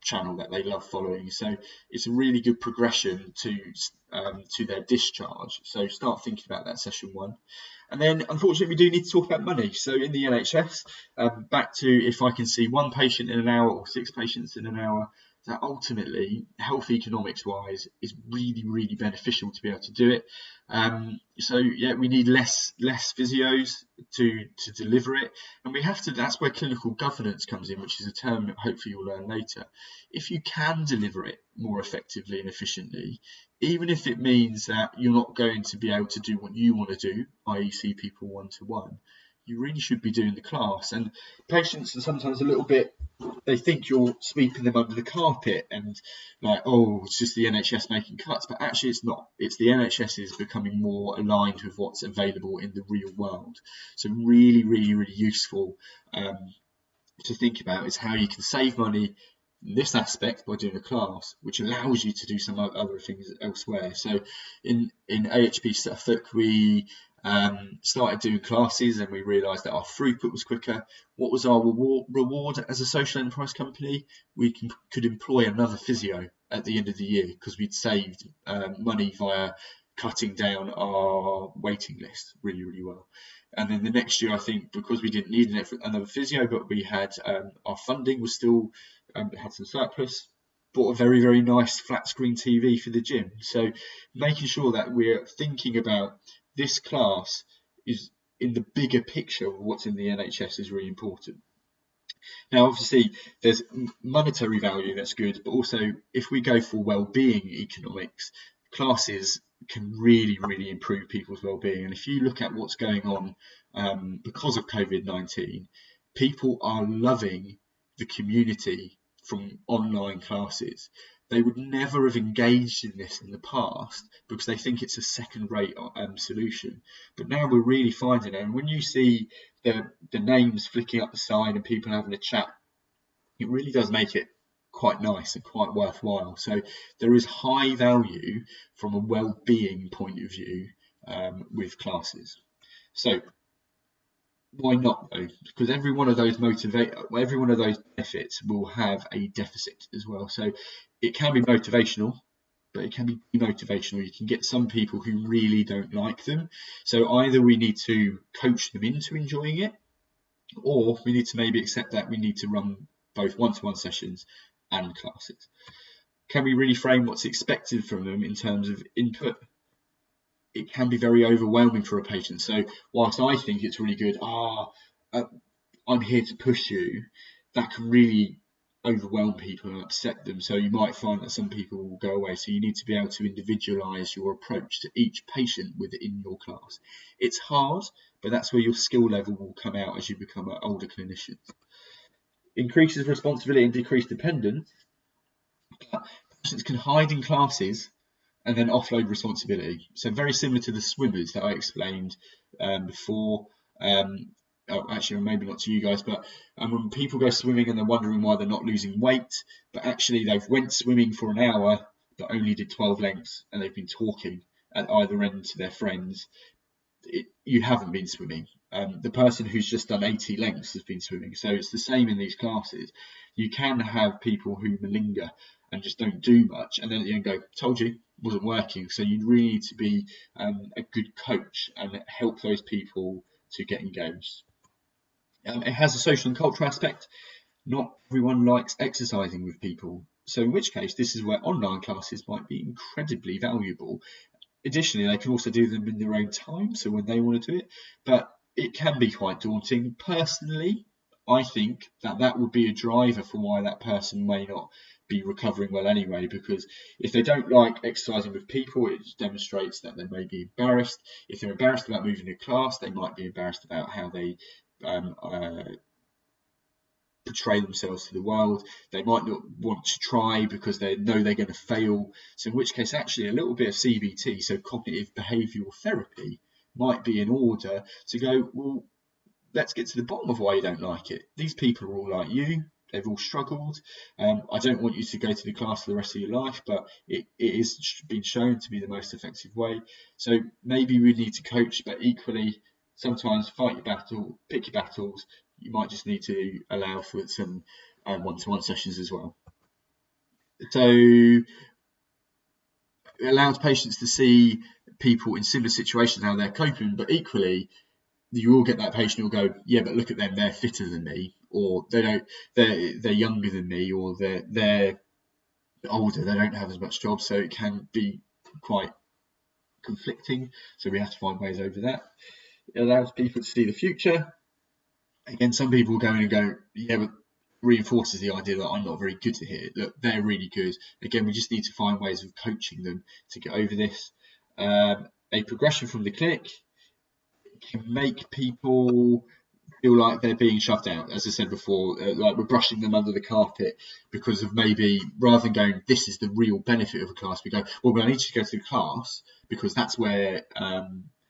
channel that they love following. So it's a really good progression to their discharge. So start thinking about that session 1. And then unfortunately we do need to talk about money. So in the NHS, back to if I can see 1 patient in an hour or 6 patients in an hour, that ultimately, health economics wise, is really, really beneficial to be able to do it. So yeah, we need less physios to deliver it, and we have to. That's where clinical governance comes in, which is a term that hopefully you'll learn later. If you can deliver it more effectively and efficiently, even if it means that you're not going to be able to do what you want to do, i.e. see people 1-to-1, you really should be doing the class. And patients are sometimes a little bit, they think you're sweeping them under the carpet and like, oh, it's just the NHS making cuts, but actually it's not. It's the NHS is becoming more aligned with what's available in the real world. So really, really, really useful to think about is how you can save money in this aspect by doing a class, which allows you to do some other things elsewhere. So in AHP Suffolk, we Started doing classes, and we realised that our throughput was quicker. What was our reward as a social enterprise company? We could employ another physio at the end of the year because we'd saved money via cutting down our waiting list really, really well. And then the next year, I think, because we didn't need another physio, but we had our funding was still had some surplus, bought a very, very nice flat screen TV for the gym. So making sure that we're thinking about this class is in the bigger picture of what's in the NHS is really important. Now, obviously, there's monetary value that's good, but also if we go for well-being economics, classes can really, really improve people's well-being. And if you look at what's going on because of COVID-19, people are loving the community from online classes. They would never have engaged in this in the past because they think it's a second-rate solution. But now we're really finding it. And when you see the names flicking up the side and people having a chat, it really does make it quite nice and quite worthwhile. So there is high value from a well-being point of view with classes. So why not though? Because every one of those benefits will have a deficit as well. So it can be motivational, but it can be demotivational. You can get some people who really don't like them. So either we need to coach them into enjoying it, or we need to maybe accept that we need to run both one-to-one sessions and classes. Can we really frame what's expected from them in terms of input? It can be very overwhelming for a patient. So whilst I think it's really good, I'm here to push you, that can really overwhelm people and upset them. So you might find that some people will go away. So you need to be able to individualize your approach to each patient within your class. It's hard, but that's where your skill level will come out as you become an older clinician. Increases responsibility and decreased dependence. Patients can hide in classes and then offload responsibility. So very similar to the swimmers that I explained before. Actually, maybe not to you guys, but when people go swimming and they're wondering why they're not losing weight, but actually they've went swimming for an hour but only did 12 lengths and they've been talking at either end to their friends, you haven't been swimming. The person who's just done 80 lengths has been swimming. So it's the same in these classes. You can have people who malinger and just don't do much, and then at the end go, told you, wasn't working. So you really need to be a good coach and help those people to get engaged. It has a social and cultural aspect. Not everyone likes exercising with people. So in which case, this is where online classes might be incredibly valuable. Additionally, they can also do them in their own time, so when they want to do it. But it can be quite daunting. Personally, I think that would be a driver for why that person may not be recovering well anyway, because if they don't like exercising with people, it demonstrates that they may be embarrassed. If they're embarrassed about moving to class, they might be embarrassed about how they portray themselves to the world. They might not want to try because they know they're going to fail. So in which case, actually, a little bit of CBT, so cognitive behavioural therapy, might be in order to go, well, let's get to the bottom of why you don't like it. These people are all like you. They've all struggled. I don't want you to go to the class for the rest of your life, but it is been shown to be the most effective way. So maybe we need to coach, but equally, sometimes fight your battle, pick your battles. You might just need to allow for some one-to-one sessions as well. So it allows patients to see people in similar situations, how they're coping, but equally, you will get that patient who will go, yeah, but look at them, they're fitter than me, or they're younger than me, or they're older, they don't have as much job, so it can be quite conflicting. So we have to find ways over that. It allows people to see the future. Again, some people go in and go, yeah, but reinforces the idea that I'm not very good at it. Look, they're really good. Again, we just need to find ways of coaching them to get over this. A progression from the clinic can make people feel like they're being shoved out, as I said before, like we're brushing them under the carpet because of maybe, rather than going, this is the real benefit of a class, we go, well, I need you to go to the class because that's where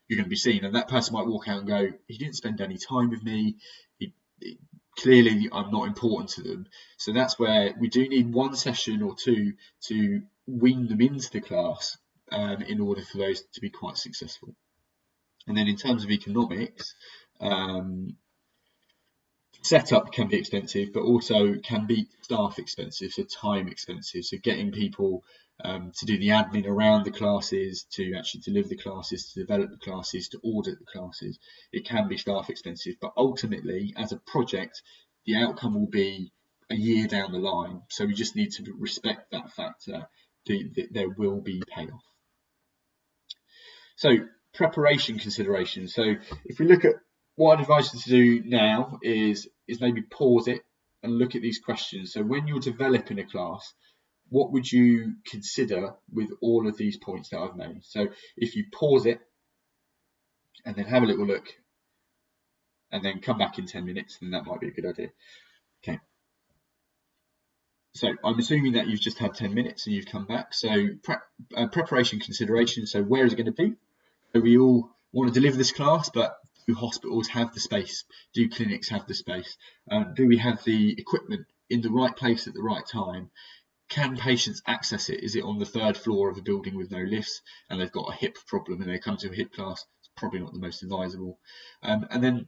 you're going to be seen. And that person might walk out and go, he didn't spend any time with me. Clearly, I'm not important to them. So that's where we do need one session or two to wean them into the class in order for those to be quite successful. And then in terms of economics, setup can be expensive, but also can be staff expensive, so time expensive. So getting people to do the admin around the classes, to actually deliver the classes, to develop the classes, to audit the classes, it can be staff expensive. But ultimately, as a project, the outcome will be a year down the line. So we just need to respect that factor. There will be payoff. So preparation considerations. So if we look at what I'd advise you to do now is maybe pause it and look at these questions. So when you're developing a class, what would you consider with all of these points that I've made? So if you pause it and then have a little look and then come back in 10 minutes, then that might be a good idea. Okay. So I'm assuming that you've just had 10 minutes and you've come back. So preparation consideration. So where is it going to be? So we all want to deliver this class, but do hospitals have the space? Do clinics have the space? Do we have the equipment in the right place at the right time? Can patients access it? Is it on the 3rd floor of a building with no lifts and they've got a hip problem and they come to a hip class? It's probably not the most advisable. And then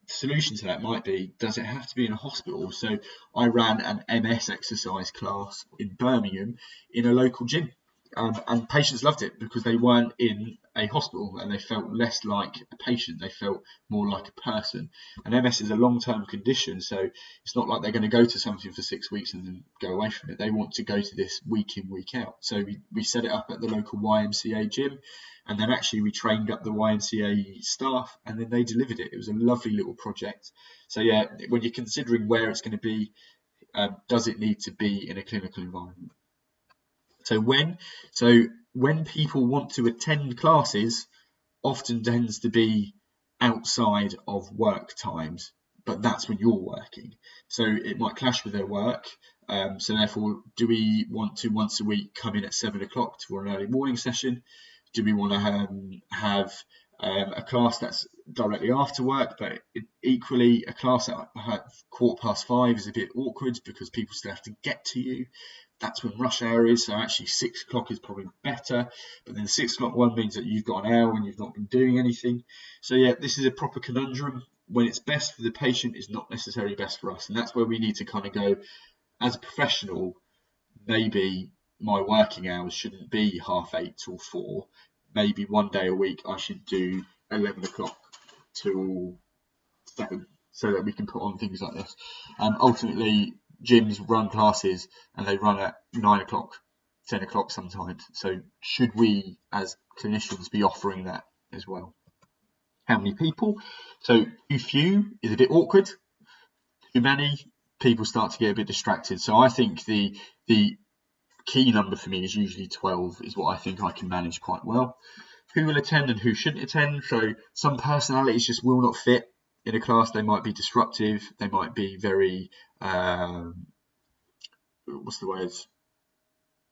the solution to that might be, does it have to be in a hospital? So I ran an MS exercise class in Birmingham in a local gym. And patients loved it because they weren't in a hospital and they felt less like a patient. They felt more like a person. And MS is a long-term condition, so it's not like they're going to go to something for 6 weeks and then go away from it. They want to go to this week in, week out. So we set it up at the local YMCA gym, and then actually we trained up the YMCA staff, and then they delivered it. It was a lovely little project. So yeah, when you're considering where it's going to be, does it need to be in a clinical environment? So when people want to attend classes, often tends to be outside of work times, but that's when you're working. So it might clash with their work. So therefore, do we want to once a week come in at 7 o'clock for an early morning session? Do we want to have a class that's directly after work, but equally a class at 5:15 is a bit awkward because people still have to get to you. That's when rush hour is, so actually 6 o'clock is probably better, but then the 6 o'clock one means that you've got an hour and you've not been doing anything. So yeah, this is a proper conundrum. When it's best for the patient is not necessarily best for us, and that's where we need to kind of go, as a professional, maybe my working hours shouldn't be 8:30 till 4. Maybe one day a week I should do 11 o'clock till 7, so that we can put on things like this. Ultimately, gyms run classes and they run at 9 o'clock, 10 o'clock sometimes. So should we as clinicians be offering that as well? How many people? So too few is a bit awkward. Too many, people start to get a bit distracted. So I think the key number for me is usually 12 is what I think I can manage quite well. Who will attend and who shouldn't attend? So some personalities just will not fit in a class. They might be disruptive. They might be very,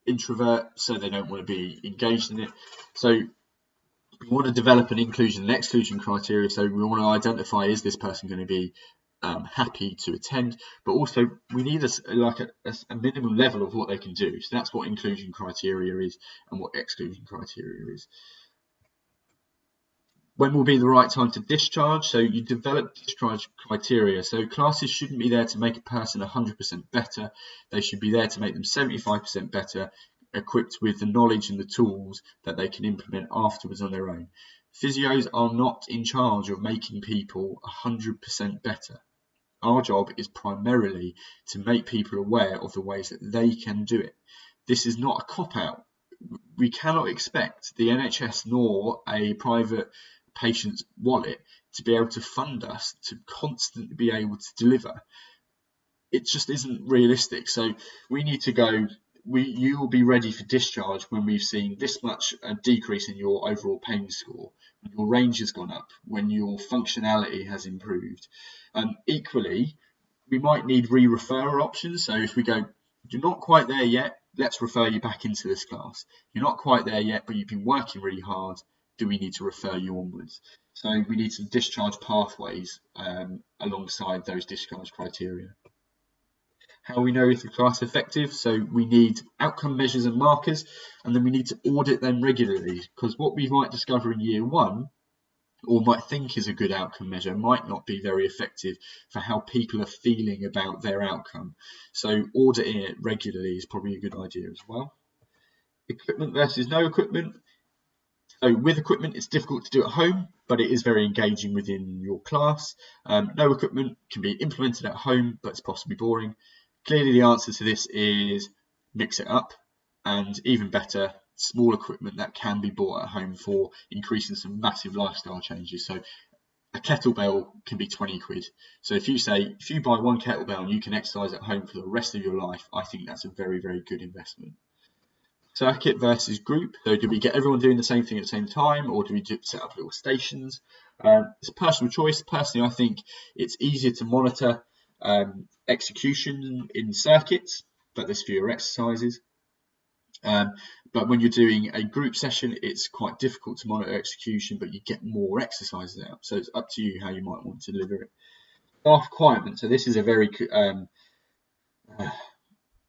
introvert, so they don't want to be engaged in it. So we want to develop an inclusion and exclusion criteria. So we want to identify, is this person going to be happy to attend, but also we need a minimum level of what they can do. So that's what inclusion criteria is and what exclusion criteria is. When will be the right time to discharge? So you develop discharge criteria. So classes shouldn't be there to make a person 100% better. They should be there to make them 75% better, equipped with the knowledge and the tools that they can implement afterwards on their own. Physios are not in charge of making people 100% better. Our job is primarily to make people aware of the ways that they can do it. This is not a cop-out. We cannot expect the NHS nor a private patient's wallet to be able to fund us to constantly be able to deliver. It just isn't realistic. So we need to go, you will be ready for discharge when we've seen this much decrease in your overall pain score, when your range has gone up, when your functionality has improved. Equally, we might need re-referrer options. So if we go, you're not quite there yet, let's refer you back into this class. You're not quite there yet, but you've been working really hard. Do we need to refer you onwards? So we need some discharge pathways alongside those discharge criteria. How we know if the class is effective? So we need outcome measures and markers, and then we need to audit them regularly, because what we might discover in year one or might think is a good outcome measure might not be very effective for how people are feeling about their outcome. So auditing it regularly is probably a good idea as well. Equipment versus no equipment. So with equipment, it's difficult to do at home, but it is very engaging within your class. No equipment can be implemented at home, but it's possibly boring. Clearly the answer to this is mix it up, and even better, small equipment that can be bought at home for increasing some massive lifestyle changes. So a kettlebell can be 20 quid. So if you buy one kettlebell and you can exercise at home for the rest of your life, I think that's a very, very good investment. Circuit versus group. So do we get everyone doing the same thing at the same time, or do we set up little stations? It's a personal choice. Personally, I think it's easier to monitor execution in circuits, but there's fewer exercises. But when you're doing a group session, it's quite difficult to monitor execution, but you get more exercises out. So it's up to you how you might want to deliver it. Staff requirement. So this is a very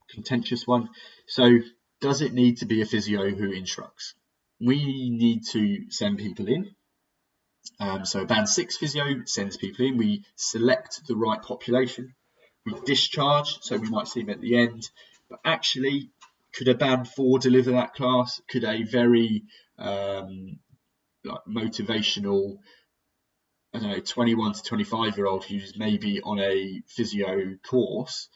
contentious one. So does it need to be a physio who instructs? We need to send people in. So a band 6 physio sends people in. We select the right population. We discharge, so we might see them at the end. But actually, could a band 4 deliver that class? Could a very motivational, 21 to 25-year-old who's maybe on a physio course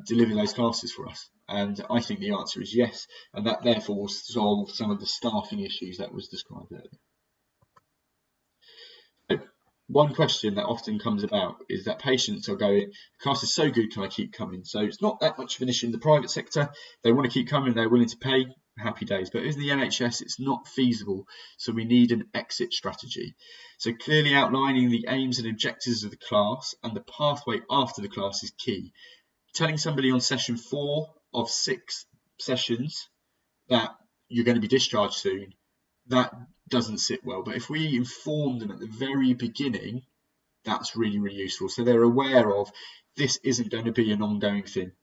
deliver those classes for us? And I think the answer is yes, and that therefore will solve some of the staffing issues that was described earlier. So, one question that often comes about is that patients are going, the class is so good, can I keep coming? So it's not that much of an issue in the private sector. They want to keep coming, they're willing to pay, happy days. But in the NHS, it's not feasible. So we need an exit strategy. So clearly outlining the aims and objectives of the class and the pathway after the class is key. Telling somebody on session 4 of 6 sessions that you're going to be discharged soon, that doesn't sit well. But if we inform them at the very beginning, that's really, really useful. So they're aware of this isn't going to be an ongoing thing.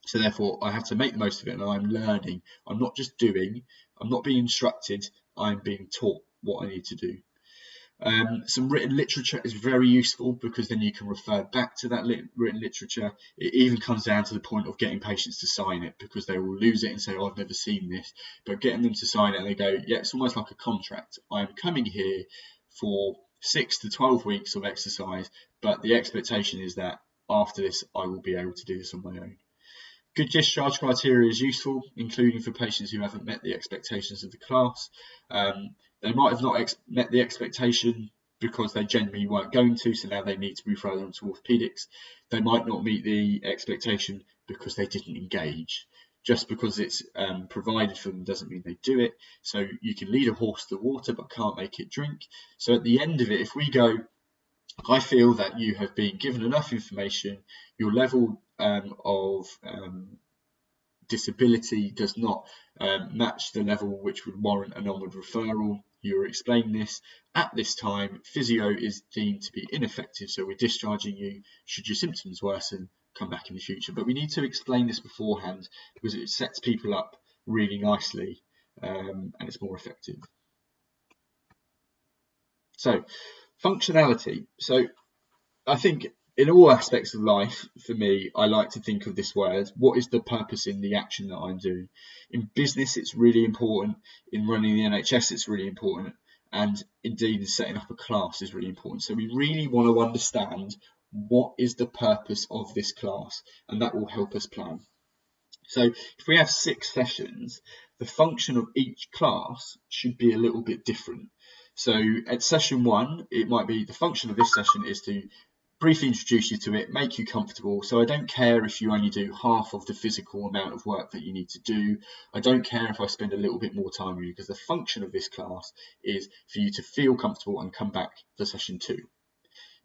So therefore, I have to make the most of it, and I'm learning. I'm not just doing. I'm not being instructed. I'm being taught what I need to do. Some written literature is very useful because then you can refer back to that written literature. It even comes down to the point of getting patients to sign it, because they will lose it and say, oh, I've never seen this. But getting them to sign it and they go, yeah, it's almost like a contract. I'm coming here for 6 to 12 weeks of exercise, but the expectation is that after this, I will be able to do this on my own. Good discharge criteria is useful, including for patients who haven't met the expectations of the class. They might have not met the expectation because they genuinely weren't going to, so now they need to move further on to orthopedics. They might not meet the expectation because they didn't engage. Just because it's provided for them doesn't mean they do it. So you can lead a horse to water but can't make it drink. So at the end of it, if we go, I feel that you have been given enough information, your level of disability does not match the level which would warrant an onward referral. You're explaining this at this time. Physio is deemed to be ineffective, so we're discharging you. Should your symptoms worsen, come back in the future. But we need to explain this beforehand because it sets people up really nicely and it's more effective. So, functionality. So, I think in all aspects of life, for me, I like to think of this word. What is the purpose in the action that I'm doing? In business, it's really important. In running the NHS, it's really important. And indeed, in setting up a class is really important. So we really want to understand what is the purpose of this class, and that will help us plan. So if we have 6 sessions, the function of each class should be a little bit different. So at session 1, it might be the function of this session is to briefly introduce you to it, make you comfortable. So I don't care if you only do half of the physical amount of work that you need to do. I don't care if I spend a little bit more time with you, because the function of this class is for you to feel comfortable and come back for session 2.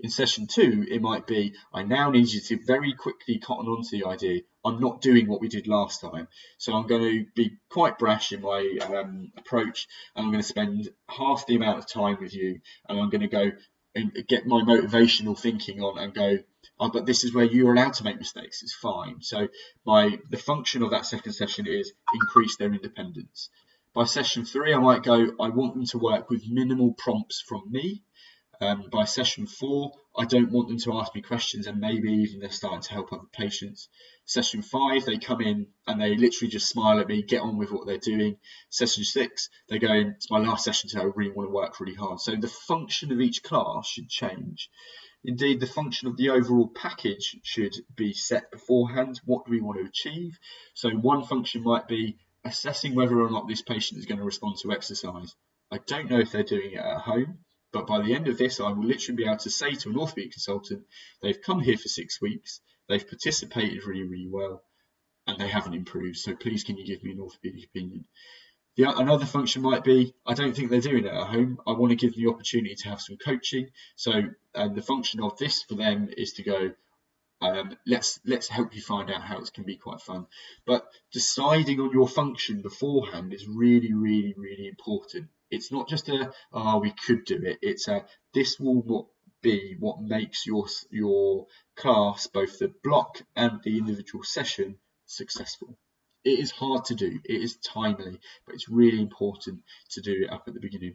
In session 2, it might be, I now need you to very quickly cotton on to the idea, I'm not doing what we did last time. So I'm going to be quite brash in my approach, and I'm going to spend half the amount of time with you, and I'm going to go and get my motivational thinking on and go, oh, but this is where you're allowed to make mistakes, it's fine. So the function of that second session is increase their independence. By session 3, I might go, I want them to work with minimal prompts from me. By session 4, I don't want them to ask me questions, and maybe even they're starting to help other patients. Session 5, they come in and they literally just smile at me, get on with what they're doing. Session 6, they go in, it's my last session today, I really want to work really hard. So the function of each class should change. Indeed, the function of the overall package should be set beforehand. What do we want to achieve? So one function might be assessing whether or not this patient is going to respond to exercise. I don't know if they're doing it at home, but by the end of this, I will literally be able to say to an orthopedic consultant, they've come here for 6 weeks, they've participated really, really well, and they haven't improved. So please, can you give me an orthopedic opinion? Another function might be, I don't think they're doing it at home. I want to give them the opportunity to have some coaching. So the function of this for them is to go, let's help you find out how it can be quite fun. But deciding on your function beforehand is really, really, really important. It's not just we could do it. It's this will be what makes your class, both the block and the individual session, successful. It is hard to do, it is timely, but it's really important to do it up at the beginning.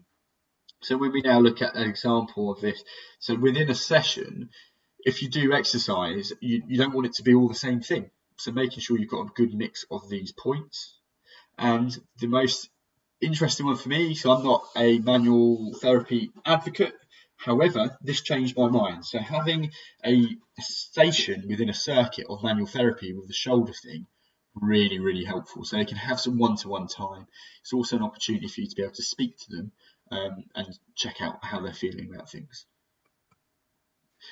So when we now look at an example of this, so within a session, if you do exercise, you don't want it to be all the same thing. So making sure you've got a good mix of these points. And the most interesting one for me, so I'm not a manual therapy advocate, however, this changed my mind. So having a station within a circuit of manual therapy with the shoulder thing, really, really helpful. So they can have some one-to-one time. It's also an opportunity for you to be able to speak to them and check out how they're feeling about things.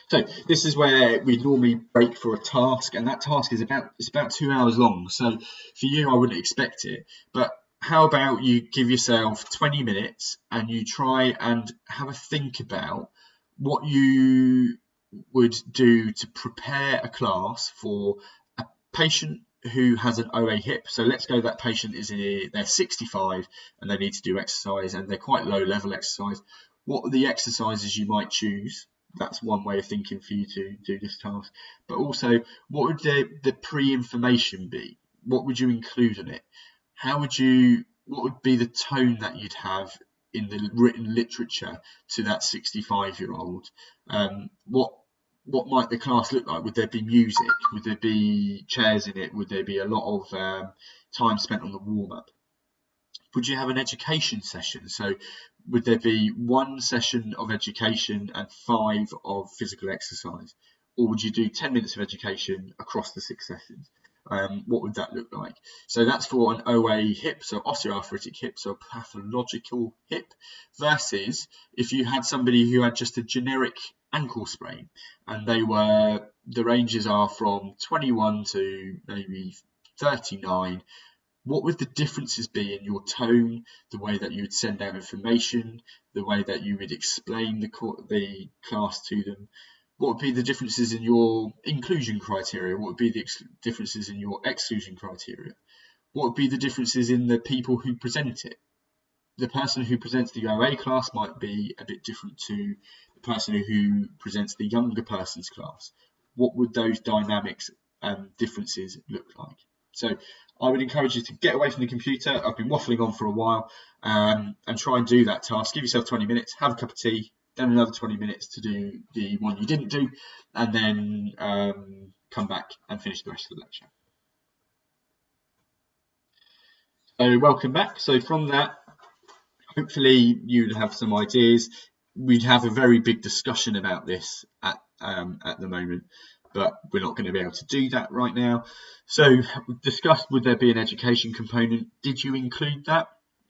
So this is where we normally break for a task, and that task is about 2 hours long. So for you, I wouldn't expect it, but how about you give yourself 20 minutes and you try and have a think about what you would do to prepare a class for a patient who has an OA hip. So let's go, that patient they're 65 and they need to do exercise, and they're quite low level exercise. What are the exercises you might choose? That's one way of thinking for you to do this task. But also, what would the pre-information be? What would you include in it? What would be the tone that you'd have in the written literature to that 65-year-old? What might the class look like? Would there be music? Would there be chairs in it? Would there be a lot of time spent on the warm-up? Would you have an education session? So would there be 1 session of education and 5 of physical exercise? Or would you do 10 minutes of education across the 6 sessions? What would that look like? So that's for an OA hip, so osteoarthritic hip, so pathological hip, versus if you had somebody who had just a generic ankle sprain, and the ranges are from 21 to maybe 39. What would the differences be in your tone, the way that you would send out information, the way that you would explain the class to them? What would be the differences in your inclusion criteria? What would be the differences in your exclusion criteria? What would be the differences in the people who present it? The person who presents the OA class might be a bit different to the person who presents the younger person's class. What would those dynamics and differences look like? So I would encourage you to get away from the computer. I've been waffling on for a while, and try and do that task. Give yourself 20 minutes, have a cup of tea, then another 20 minutes to do the one you didn't do, and then come back and finish the rest of the lecture. So welcome back. So from that, hopefully you'd have some ideas. We'd have a very big discussion about this at the moment, but we're not going to be able to do that right now. So we've discussed, would there be an education component? Did you include that?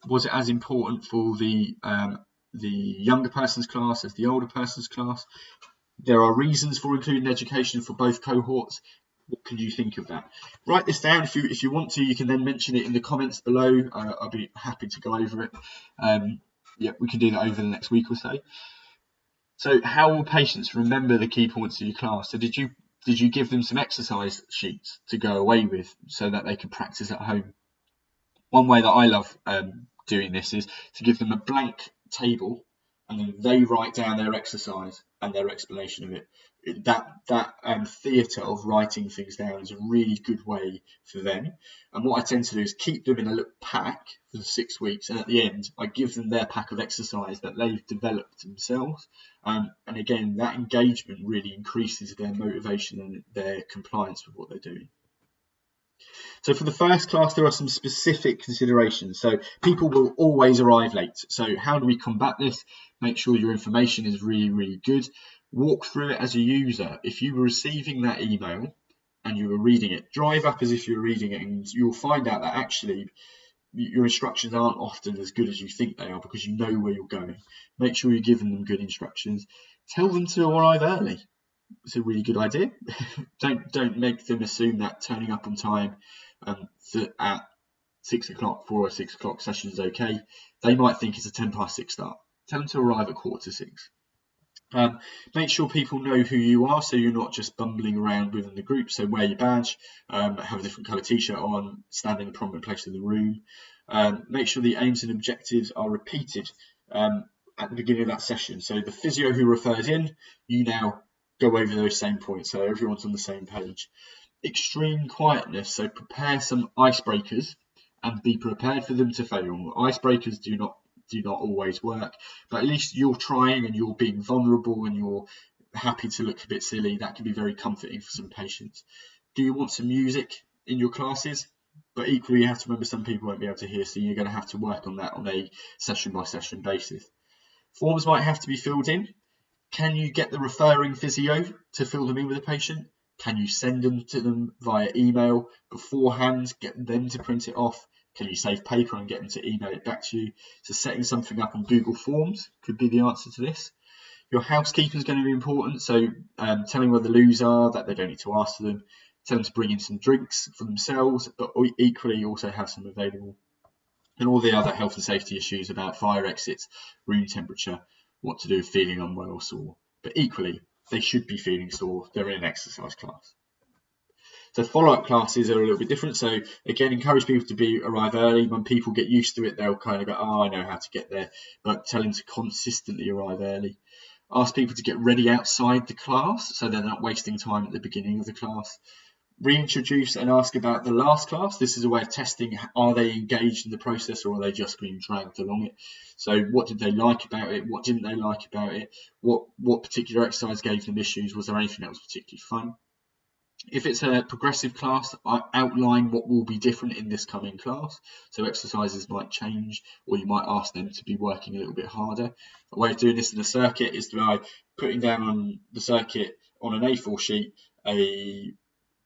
Was it as important for the younger person's class as the older person's class? There are reasons for including education for both cohorts. What can you think of that? Write this down if you want to. You can then mention it in the comments below. I'll be happy to go over it. Yeah, we can do that over the next week or so. So how will patients remember the key points of your class? So did you give them some exercise sheets to go away with so that they can practice at home? One way that I love doing this is to give them a blank table and then they write down their exercise and their explanation of it. That theatre of writing things down is a really good way for them. And what I tend to do is keep them in a little pack for the 6 weeks, and at the end I give them their pack of exercise that they've developed themselves. And again, that engagement really increases their motivation and their compliance with what they're doing. So for the first class, there are some specific considerations. So people will always arrive late. So how do we combat this? Make sure your information is really, really good. Walk through it as a user. If you were receiving that email and you were reading it, drive up as if you were reading it, and you'll find out that actually your instructions aren't often as good as you think they are, because you know where you're going. Make sure you're giving them good instructions. Tell them to arrive early. It's a really good idea. Don't make them assume that turning up on time at 6 o'clock for a 6 o'clock session is okay. They might think it's a 10 past 6 start. Tell them to arrive at 5:45. Make sure people know who you are, so you're not just bumbling around within the group. So wear your badge, have a different colour t-shirt on, stand in a prominent place in the room. Make sure the aims and objectives are repeated at the beginning of that session. So the physio who refers in, you now go over those same points, so everyone's on the same page. Extreme quietness, so prepare some icebreakers and be prepared for them to fail. Icebreakers do not always work, but at least you're trying and you're being vulnerable and you're happy to look a bit silly. That can be very comforting for some patients. Do you want some music in your classes? But equally, you have to remember some people won't be able to hear, so you're going to have to work on that on a session by session basis. Forms might have to be filled in. Can you get the referring physio to fill them in with a patient? Can you send them to them via email beforehand, get them to print it off? Can you save paper and get them to email it back to you? So setting something up on Google Forms could be the answer to this. Your housekeeping is going to be important, so telling where the loos are, that they don't need to ask for them. Tell them to bring in some drinks for themselves, but equally also have some available. And all the other health and safety issues about fire exits, room temperature, what to do if feeling unwell or sore. But equally, they should be feeling sore. They're in an exercise class. So follow-up classes are a little bit different. So again, encourage people to arrive early. When people get used to it, they'll kind of go, oh, I know how to get there. But tell them to consistently arrive early. Ask people to get ready outside the class, so they're not wasting time at the beginning of the class. Reintroduce and ask about the last class. This is a way of testing, are they engaged in the process or are they just being dragged along it? So what did they like about it? What didn't they like about it? What particular exercise gave them issues? Was there anything that was particularly fun? If it's a progressive class, I outline what will be different in this coming class. So exercises might change, or you might ask them to be working a little bit harder. A way of doing this in a circuit is by putting down on the circuit on an A4 sheet a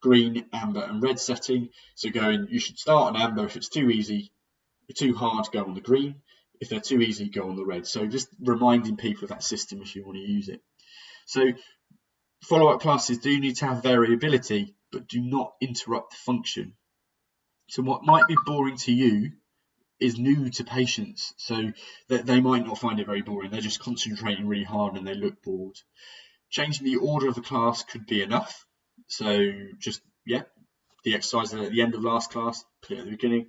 green, amber and red setting. So you should start on amber. If it's too easy, too hard, go on the green. If they're too easy, go on the red. So just reminding people of that system if you want to use it. So follow-up classes do need to have variability, but do not interrupt the function. So what might be boring to you is new to patients, so that they might not find it very boring. They're just concentrating really hard and they look bored. Changing the order of the class could be enough. So just, the exercise at the end of last class, put it at the beginning.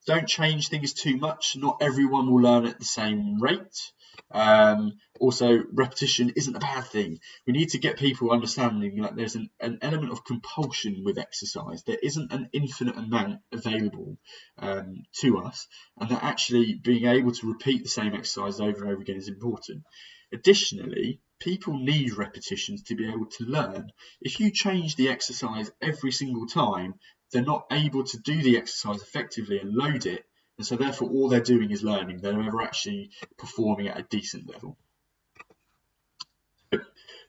Don't change things too much. Not everyone will learn at the same rate. Also, repetition isn't a bad thing. We need to get people understanding that there's an element of compulsion with exercise. There isn't an infinite amount available to us, and that actually being able to repeat the same exercise over and over again is important. Additionally, people need repetitions to be able to learn. If you change the exercise every single time, they're not able to do the exercise effectively and load it, and so therefore all they're doing is learning. They're never actually performing at a decent level.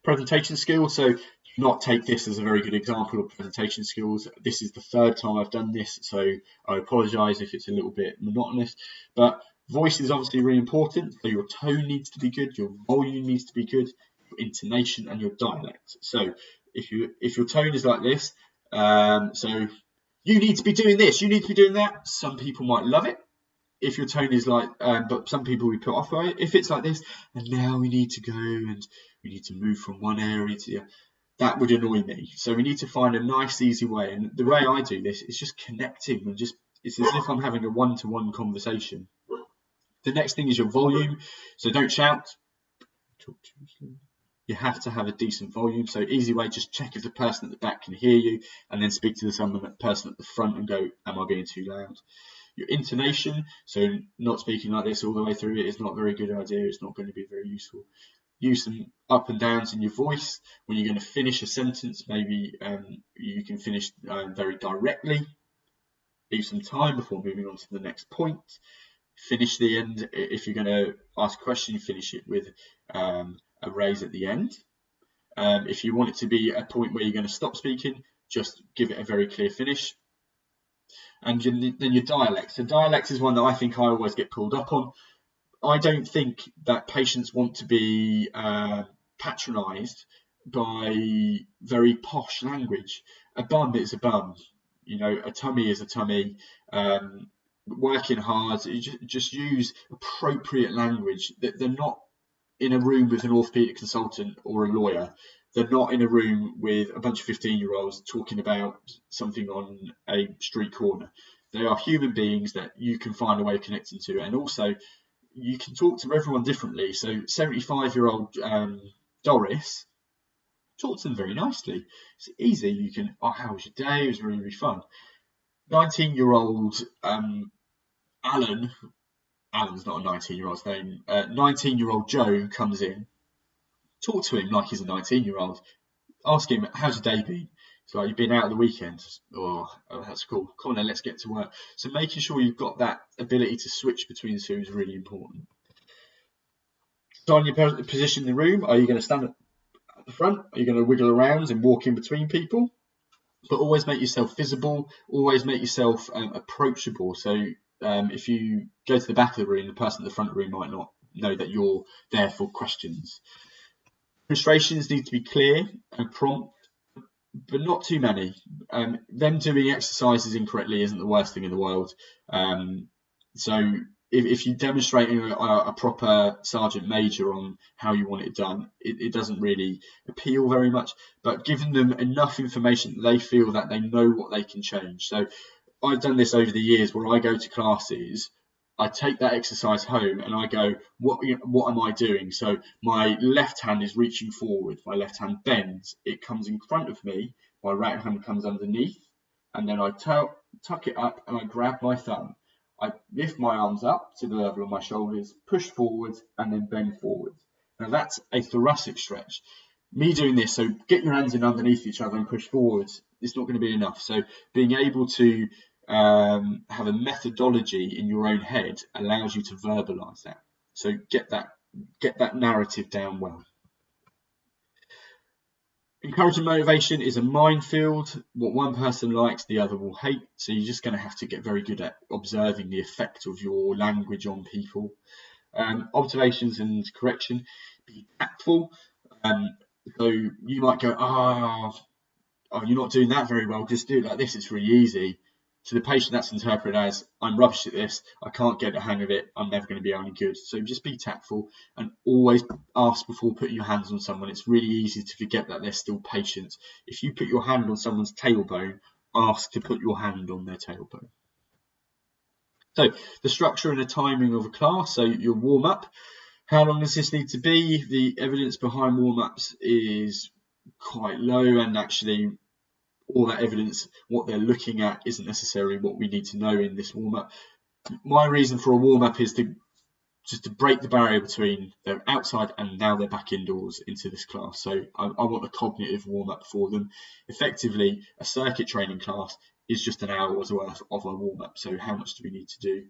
Presentation skills. So do not take this as a very good example of presentation skills. This is the third time I've done this, so I apologise if it's a little bit monotonous, but voice is obviously really important. So your tone needs to be good, your volume needs to be good, your intonation and your dialect. So if your tone is like this, so you need to be doing this, you need to be doing that, some people might love it. If your tone is like, but some people will be put off by it. If it's like this, and now we need to go and we need to move from one area to the other, that would annoy me. So we need to find a nice, easy way. And the way I do this is just connecting and it's as if I'm having a one-to-one conversation. The next thing is your volume. So don't shout. Talk too slowly. You have to have a decent volume. So easy way, just check if the person at the back can hear you, and then speak to the person at the front and go, am I being too loud? Your intonation, so not speaking like this all the way through it is not a very good idea. It's not going to be very useful. Use some up and downs in your voice. When you're going to finish a sentence, maybe you can finish very directly. Leave some time before moving on to the next point. Finish the end. If you're going to ask a question, finish it with a raise at the end. If you want it to be a point where you're going to stop speaking, just give it a very clear finish. And then your dialect. So dialect is one that I think I always get pulled up on. I don't think that patients want to be patronised by very posh language. A bum is a bum. You know, a tummy is a tummy. Working hard, just use appropriate language. They're not in a room with an orthopedic consultant or a lawyer. They're not in a room with a bunch of 15-year-olds talking about something on a street corner. They are human beings that you can find a way of connecting to, and also you can talk to everyone differently. So 75-year-old Doris, talk to them very nicely. It's easy. You can, oh, how was your day? It was really, really fun. 19-year-old Alan's not a 19-year-old's name. 19-year-old Joe comes in. Talk to him like he's a 19-year-old. Ask him, how's your day been? It's like, you've been out at the weekend. Oh, that's cool. Come on then, let's get to work. So making sure you've got that ability to switch between the two is really important. So on your position in the room, are you going to stand at the front? Are you going to wiggle around and walk in between people? But always make yourself visible. Always make yourself approachable. So if you go to the back of the room, the person at the front of the room might not know that you're there for questions. Demonstrations need to be clear and prompt, but not too many. Them doing exercises incorrectly isn't the worst thing in the world. So if you're demonstrating a proper sergeant major on how you want it done, it doesn't really appeal very much. But giving them enough information that they feel that they know what they can change. So I've done this over the years where I go to classes, I take that exercise home and I go, what am I doing? So my left hand is reaching forward, my left hand bends, it comes in front of me, my right hand comes underneath, and then I tuck it up and I grab my thumb. I lift my arms up to the level of my shoulders, push forward, and then bend forward. Now that's a thoracic stretch. Me doing this, so get your hands in underneath each other and push forward, it's not going to be enough. So being able to have a methodology in your own head allows you to verbalize that. So get that narrative down well. Encouragement motivation is a minefield. What one person likes, the other will hate. So you're just going to have to get very good at observing the effect of your language on people. Observations and correction. Be tactful. So you might go, oh, you're not doing that very well. Just do it like this. It's really easy. To the patient, that's interpreted as, I'm rubbish at this, I can't get the hang of it, I'm never going to be any good. So just be tactful and always ask before putting your hands on someone. It's really easy to forget that they're still patients. If you put your hand on someone's tailbone, ask to put your hand on their tailbone. So the structure and the timing of a class, so your warm-up. How long does this need to be? The evidence behind warm-ups is quite low, and actually all that evidence, what they're looking at, isn't necessarily what we need to know in this warm-up. My reason for a warm-up is just to break the barrier between they're outside and now they're back indoors into this class. So I want a cognitive warm-up for them. Effectively, a circuit training class is just an hour's worth of a warm-up. So how much do we need to do?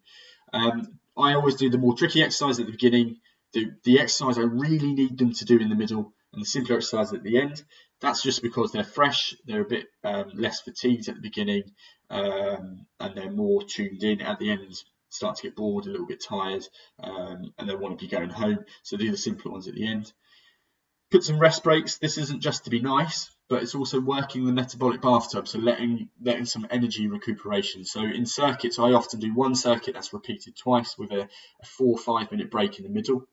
I always do the more tricky exercise at the beginning, the exercise I really need them to do in the middle, and the simpler exercise at the end. That's just because they're fresh, they're a bit less fatigued at the beginning, and they're more tuned in at the end, start to get bored, a little bit tired, and they want to be going home. So do the simpler ones at the end. Put some rest breaks. This isn't just to be nice, but it's also working the metabolic bathtub, so letting some energy recuperation. So in circuits, I often do one circuit that's repeated twice with a 4 or 5 minute break in the middle.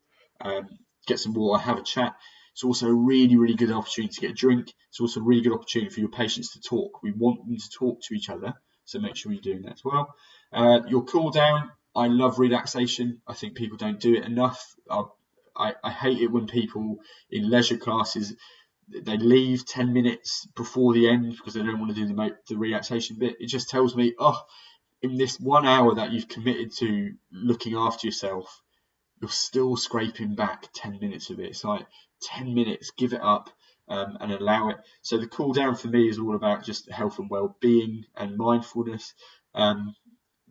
Get some water, have a chat. It's also a really, really good opportunity to get a drink. It's also a really good opportunity for your patients to talk. We want them to talk to each other, so make sure you're doing that as well. Your cool down, I love relaxation. I think people don't do it enough. I hate it when people in leisure classes, they leave 10 minutes before the end because they don't want to do the relaxation bit. It just tells me, oh, in this 1 hour that you've committed to looking after yourself, you're still scraping back 10 minutes of it. It's like 10 minutes, give it up, and allow it. So the cool down for me is all about just health and well-being and mindfulness. But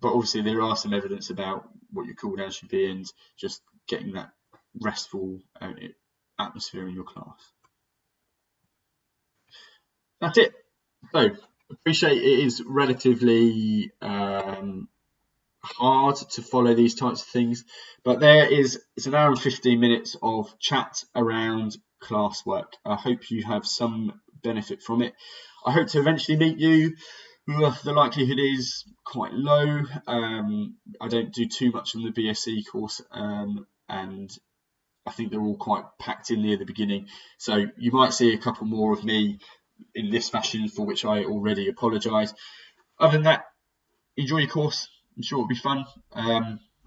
obviously there are some evidence about what your cool down should be and just getting that restful atmosphere in your class. That's it. So appreciate it is relatively hard to follow these types of things, but it's an hour and 15 minutes of chat around classwork. I hope you have some benefit from it. I hope to eventually meet you. The likelihood is quite low. I don't do too much on the BSc course, and I think they're all quite packed in near the beginning. So you might see a couple more of me in this fashion, for which I already apologise. Other than that, enjoy your course. I'm sure it'll be fun.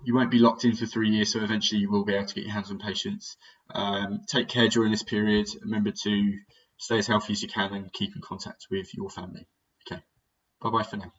You won't be locked in for 3 years, so eventually you will be able to get your hands on patients. Take care during this period. Remember to stay as healthy as you can and keep in contact with your family. Okay, bye-bye for now.